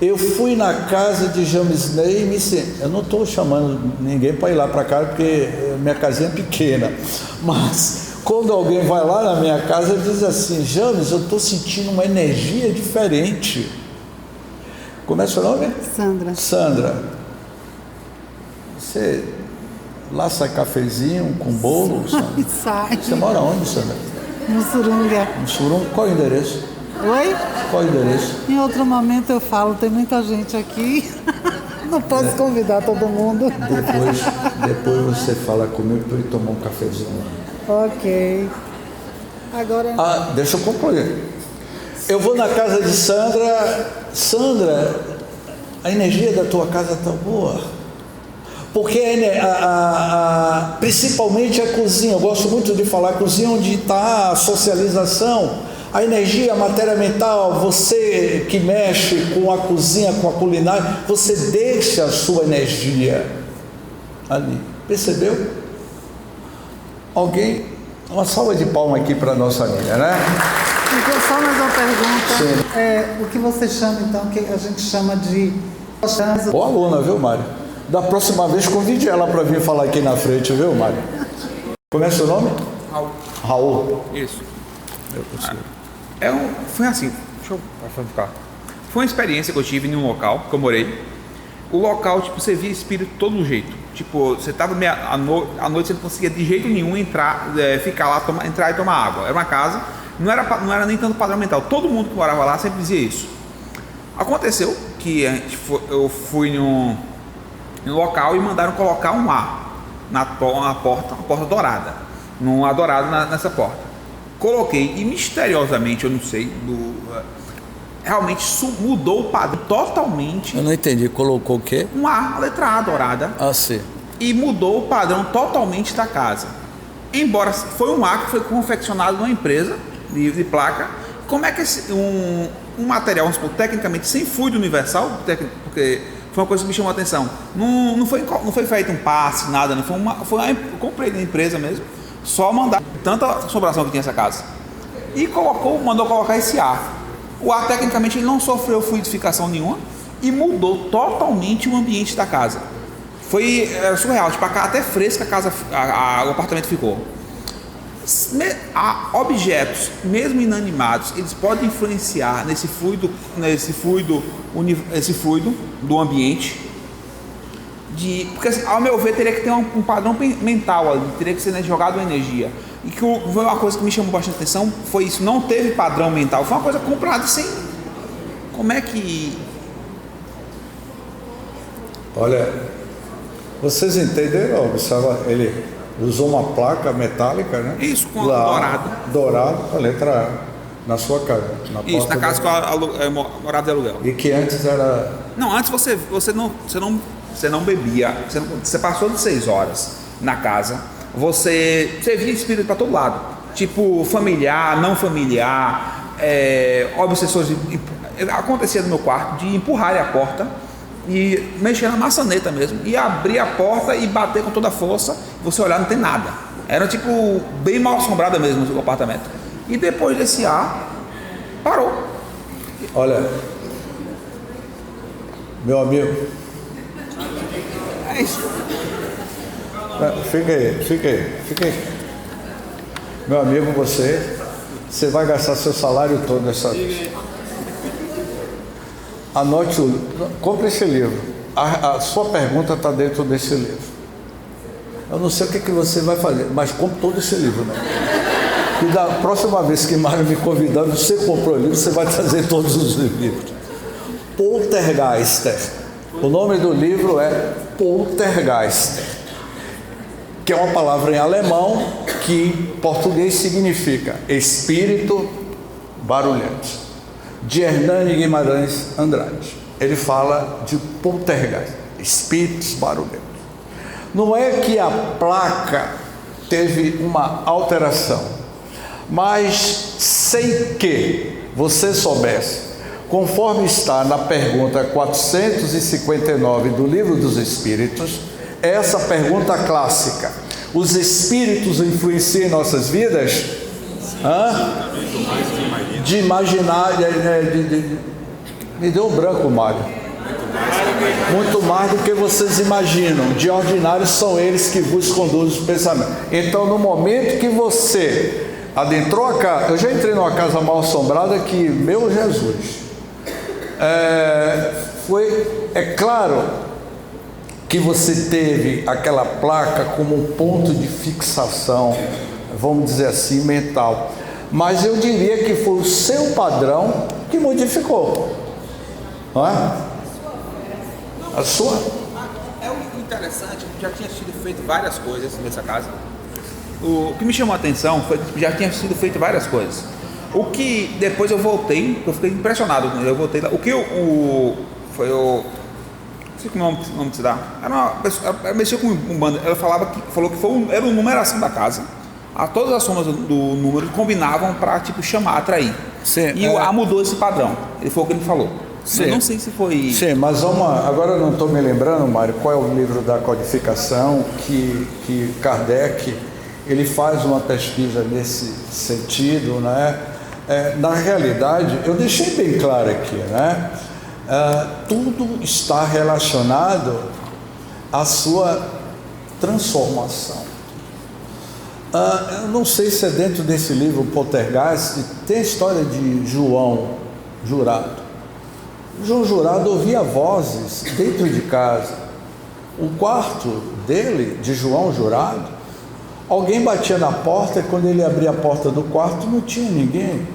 Eu fui na casa de Jamisnei, eu não estou chamando ninguém para ir lá para cá, porque minha casinha é pequena, mas Quando alguém vai lá na minha casa e diz assim: James, eu estou sentindo uma energia diferente. Como é seu nome? Sandra. Sandra. Você lá sai cafezinho com bolo, Sandra? Sai. Você mora onde, Sandra? No Surunga. No Surunga. Qual é o endereço? Oi? Qual é o endereço? Em outro momento eu falo, tem muita gente aqui. Não posso convidar todo mundo. Depois você fala comigo para eu tomar um cafezinho. Ok. Agora. Deixa eu concluir. Eu vou na casa de Sandra. Sandra, a energia da tua casa está boa. Porque principalmente a cozinha, eu gosto muito de falar cozinha, onde está a socialização, a energia, a matéria mental. Você que mexe com a cozinha, com a culinária, você deixa a sua energia ali. Percebeu? Alguém? Uma salva de palmas aqui para a nossa amiga, né? Então, só mais uma pergunta. O que você chama, então, que a gente chama de... Boa aluna, viu, Mário? Da próxima vez, convide ela para vir falar aqui na frente, viu, Mário? Como é seu nome? Raul. Raul. Isso. Foi assim, deixa eu ficar. Foi uma experiência que eu tive em um local que eu morei. O local, tipo, você via espírito de todo jeito. Tipo, você tava à noite, você não conseguia de jeito nenhum entrar, ficar lá, entrar e tomar água. Era uma casa, não era nem tanto padrão mental. Todo mundo que morava lá sempre dizia isso. Aconteceu que eu fui no local e mandaram colocar um ar na porta, uma porta dourada. Um ar dourado nessa porta. Coloquei e misteriosamente, eu não sei, realmente mudou o padrão totalmente. Eu não entendi, colocou o quê? A letra A dourada. Sim. E mudou o padrão totalmente da casa. Embora foi um ar que foi confeccionado numa empresa de placa. Como é que um material, vamos supor, tecnicamente sem fluido universal, porque foi uma coisa que me chamou a atenção. Não foi feito um passe, nada, não foi eu comprei na empresa mesmo, só mandar tanta assombração que tinha essa casa. E mandou colocar esse ar. O ar, tecnicamente, ele não sofreu fluidificação nenhuma e mudou totalmente o ambiente da casa. Foi surreal, tipo, até fresca o apartamento ficou. Objetos, mesmo inanimados, eles podem influenciar nesse fluido do ambiente. Porque, ao meu ver, teria que ter um padrão mental ali, teria que ser jogado energia. E que uma coisa que me chamou bastante atenção foi isso, não teve padrão mental, foi uma coisa comprada sem... Como é que... Olha, vocês entenderam? Observa, ele usou uma placa metálica, né? Isso, com dourado. Dourado, a letra A, na sua casa. Isso, na casa que eu morava de aluguel. E que antes era... Não, antes você não bebia, você passou de 6 horas na casa, você via espírito para todo lado, tipo familiar, não familiar, obsessores. Acontecia no meu quarto de empurrar a porta e mexer na maçaneta mesmo, e abrir a porta e bater com toda a força, você olhar, não tem nada. Era tipo bem mal assombrada mesmo o apartamento. E depois desse ar, parou. Olha, meu amigo, é isso. Fica aí. Meu amigo, você vai gastar seu salário todo nessa vez. Anote compre esse livro. A sua pergunta está dentro desse livro. Eu não sei o que você vai fazer, mas compre todo esse livro, né? E da próxima vez que Mário me convidar, você comprou o livro, você vai trazer todos os livros. Poltergeister. O nome do livro é Poltergeister, que é uma palavra em alemão que em português significa espírito barulhente, de Hernani Guimarães Andrade. Ele fala de poltergeist, espíritos barulhentos. Não é que a placa teve uma alteração, mas sem que você soubesse, conforme está na pergunta 459 do Livro dos Espíritos, essa pergunta clássica: os espíritos influenciam em nossas vidas? De imaginar, me deu um branco, Mário. Muito mais do que vocês imaginam. De ordinário são eles que vos conduzem o pensamento. Então, no momento que você adentrou a casa, eu já entrei numa casa mal assombrada que, meu Jesus, é claro que você teve aquela placa como um ponto de fixação, vamos dizer assim, mental. Mas eu diria que foi o seu padrão que modificou. Não é? A sua? É o interessante, já tinha sido feito várias coisas nessa casa. O que me chamou a atenção foi que já tinha sido feito várias coisas. O que depois eu voltei, eu fiquei impressionado quando eu voltei lá. O que foi o não sei como o nome se dá. Era uma pessoa, ela mexeu com um bando. Ela falou que era uma numeração da casa. Todas as somas do número combinavam para chamar, atrair. Sim, e mudou esse padrão. Ele foi o que ele falou. Sim. Eu não sei se foi. Sim, mas agora eu não estou me lembrando, Mário, qual é o livro da codificação que Kardec ele faz uma pesquisa nesse sentido, né? Na realidade, eu deixei bem claro aqui, né? Tudo está relacionado à sua transformação. Eu não sei se é dentro desse livro Poltergeist, tem a história de João Jurado. João Jurado ouvia vozes dentro de casa. O quarto dele, de João Jurado, alguém batia na porta e quando ele abria a porta do quarto não tinha ninguém.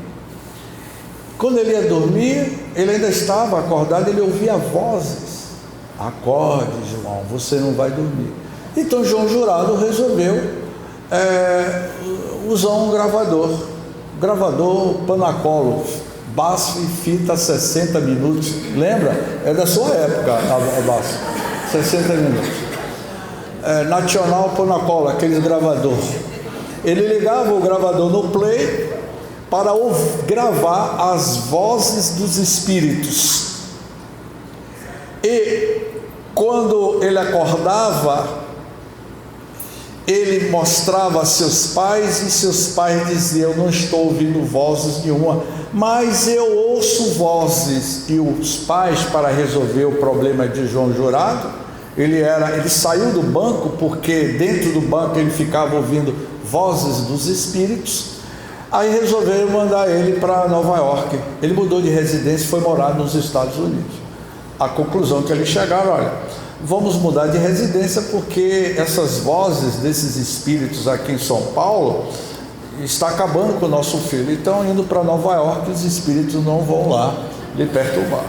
Quando ele ia dormir, ele ainda estava acordado, ele ouvia vozes. Acorde, João, você não vai dormir. Então João Jurado resolveu usar um gravador Panacolo, baço e fita 60 minutos. Lembra? É da sua época a baço, 60 minutos. Nacional Panacolo, aquele gravador. Ele ligava o gravador no play para gravar as vozes dos espíritos. E quando ele acordava, ele mostrava a seus pais e seus pais diziam: eu não estou ouvindo vozes nenhuma, mas eu ouço vozes. E os pais, para resolver o problema de João Jurado, ele saiu do banco, porque dentro do banco ele ficava ouvindo vozes dos espíritos. Aí resolveram mandar ele para Nova York. Ele mudou de residência e foi morar nos Estados Unidos. A conclusão que eles chegaram: olha, vamos mudar de residência porque essas vozes desses espíritos aqui em São Paulo está acabando com o nosso filho. Então, indo para Nova York, os espíritos não vão lá lhe perturbar.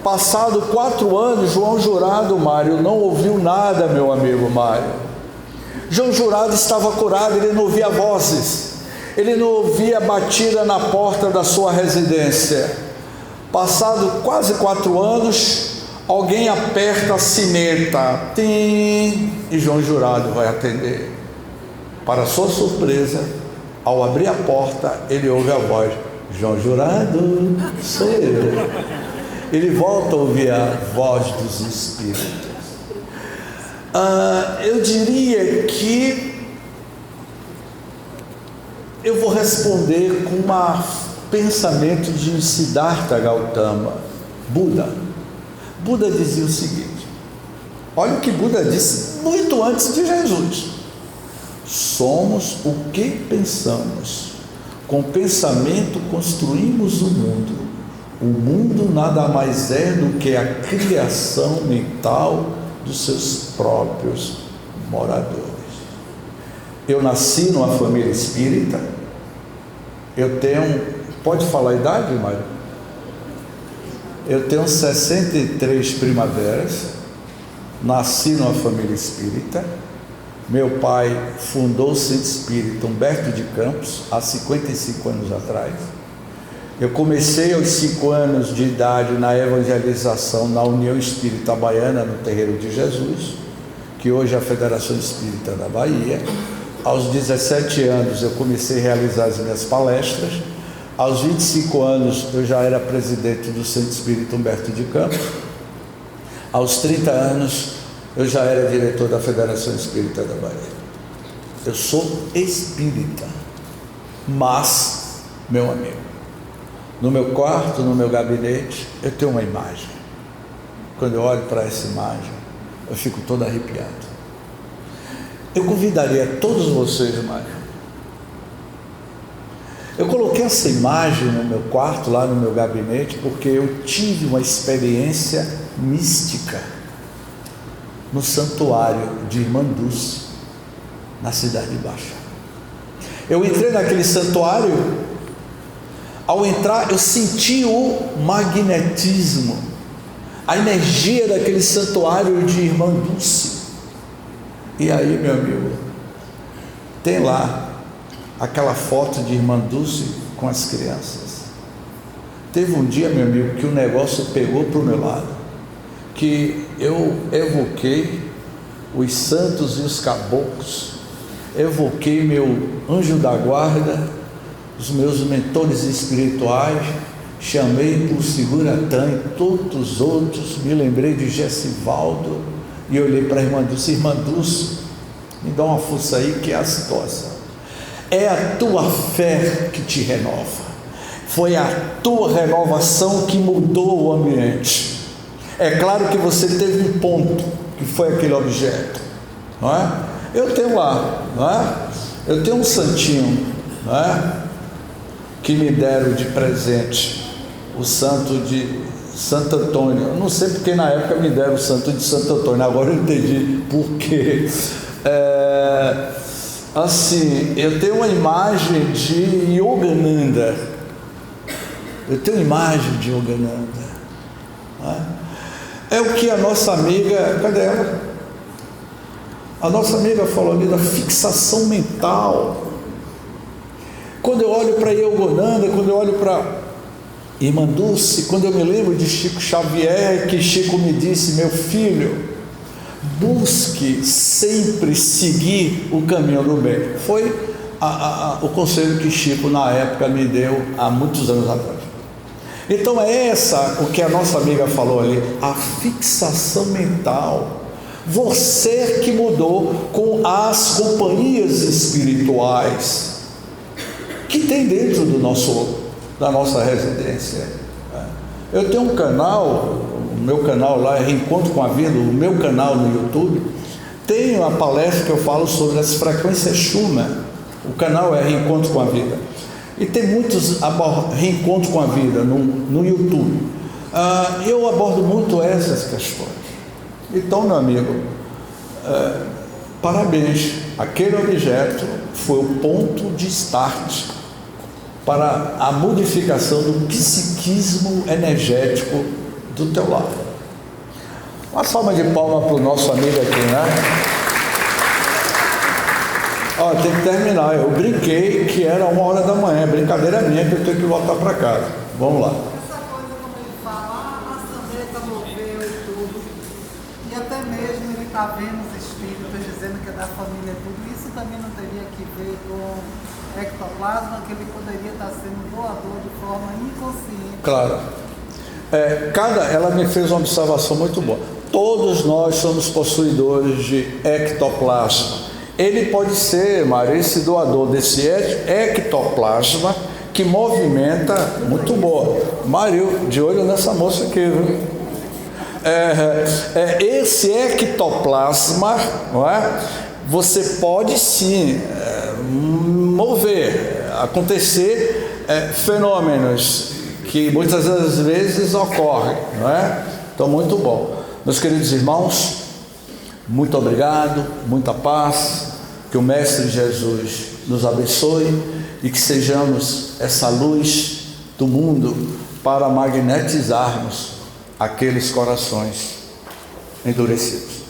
Passado 4 anos, João Jurado, Mário, não ouviu nada, meu amigo Mário. João Jurado estava curado, ele não ouvia vozes, ele não ouvia batida na porta da sua residência. Passado quase 4 anos, alguém aperta a sineta, tim, e João Jurado vai atender. Para sua surpresa, ao abrir a porta, ele ouve a voz: João Jurado, sou eu. Ele volta a ouvir a voz dos espíritos. Eu diria que eu vou responder com um pensamento de Siddhartha Gautama, Buda. Buda dizia o seguinte: olha o que Buda disse muito antes de Jesus: somos o que pensamos, com pensamento construímos o mundo. O mundo nada mais é do que a criação mental dos seus próprios moradores. Eu nasci numa família espírita. Eu tenho, pode falar a idade, Mário? Eu tenho 63 primaveras. Nasci numa família espírita. Meu pai fundou o Centro Espírita Humberto de Campos há 55 anos atrás. Eu comecei aos 5 anos de idade na evangelização na União Espírita Baiana, no Terreiro de Jesus, que hoje é a Federação Espírita da Bahia. Aos 17 anos eu comecei a realizar as minhas palestras. Aos 25 anos eu já era presidente do Centro Espírita Humberto de Campos. Aos 30 anos eu já era diretor da Federação Espírita da Bahia. Eu sou espírita, mas, meu amigo, no meu quarto, no meu gabinete, eu tenho uma imagem. quando eu olho para essa imagem, eu fico todo arrepiado. Eu convidaria todos vocês, Mário. Eu coloquei essa imagem no meu quarto, lá no meu gabinete, porque eu tive uma experiência mística no santuário de Irmã Dulce, na Cidade Baixa. Eu entrei naquele santuário, ao entrar eu senti o magnetismo, a energia daquele santuário de Irmã Dulce. E aí, meu amigo, tem lá aquela foto de Irmã Dulce com as crianças. Teve um dia, meu amigo, que o negócio pegou para o meu lado, que eu evoquei os santos e os caboclos, evoquei meu anjo da guarda, os meus mentores espirituais, chamei por Seguratã e todos os outros, me lembrei de Gessivaldo e olhei para a Irmã Dulce. Irmã Dulce, me dá uma força aí, que é a situação. É a tua fé que te renova, foi a tua renovação que mudou o ambiente. É claro que você teve um ponto, que foi aquele objeto, não é? Eu tenho lá, não é? Eu tenho um santinho, não é? Que me deram de presente, o santo de Santo Antônio. Eu não sei porque na época me deram o santo de Santo Antônio, agora eu entendi por quê. Assim, eu tenho uma imagem de Yogananda. Eu tenho uma imagem de Yogananda. É o que a nossa amiga, cadê ela? A nossa amiga falou ali da fixação mental. Quando eu olho para Yogananda, quando eu olho para Irmã Dulce, quando eu me lembro de Chico Xavier, que Chico me disse: meu filho, busque sempre seguir o caminho do bem. Foi o conselho que Chico na época me deu há muitos anos atrás. Então é essa o que a nossa amiga falou ali, a fixação mental. Você que mudou com as companhias espirituais que tem dentro da nossa residência. Eu tenho um canal, o meu canal lá é Reencontro com a Vida, o meu canal no YouTube, tem uma palestra que eu falo sobre as frequências Schumann. O canal é Reencontro com a Vida. E tem muitos Reencontro com a Vida no YouTube. Eu abordo muito essas questões. Então, meu amigo, parabéns. Aquele objeto foi o ponto de start para a modificação do psiquismo energético do teu lado. Uma salva de palmas para o nosso amigo aqui, né? Tem que terminar. Eu brinquei que era 1h da manhã, brincadeira minha, que eu tenho que voltar para casa. Vamos lá. Essa coisa, como ele fala, a saneta moveu e tudo, e até mesmo ele está vendo os espíritos dizendo que é da família e tudo, isso também não teria que ver com ectoplasma, que ele poderia estar sendo doador de forma inconsciente. Claro. Ela me fez uma observação muito boa. Todos nós somos possuidores de ectoplasma. Ele pode ser, Mário, esse doador desse ectoplasma que movimenta, muito boa. Mário, de olho nessa moça aqui, viu? Esse ectoplasma, não é? Você pode sim mover, acontecer fenômenos que muitas das vezes ocorrem, não é? Então, muito bom. Meus queridos irmãos, muito obrigado, muita paz, que o Mestre Jesus nos abençoe e que sejamos essa luz do mundo para magnetizarmos aqueles corações endurecidos.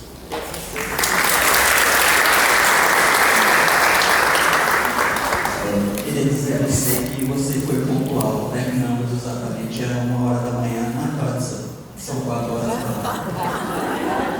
Queria dizer a você que você foi pontual, terminamos exatamente, era 1h da manhã na casa, são 4 horas da tarde.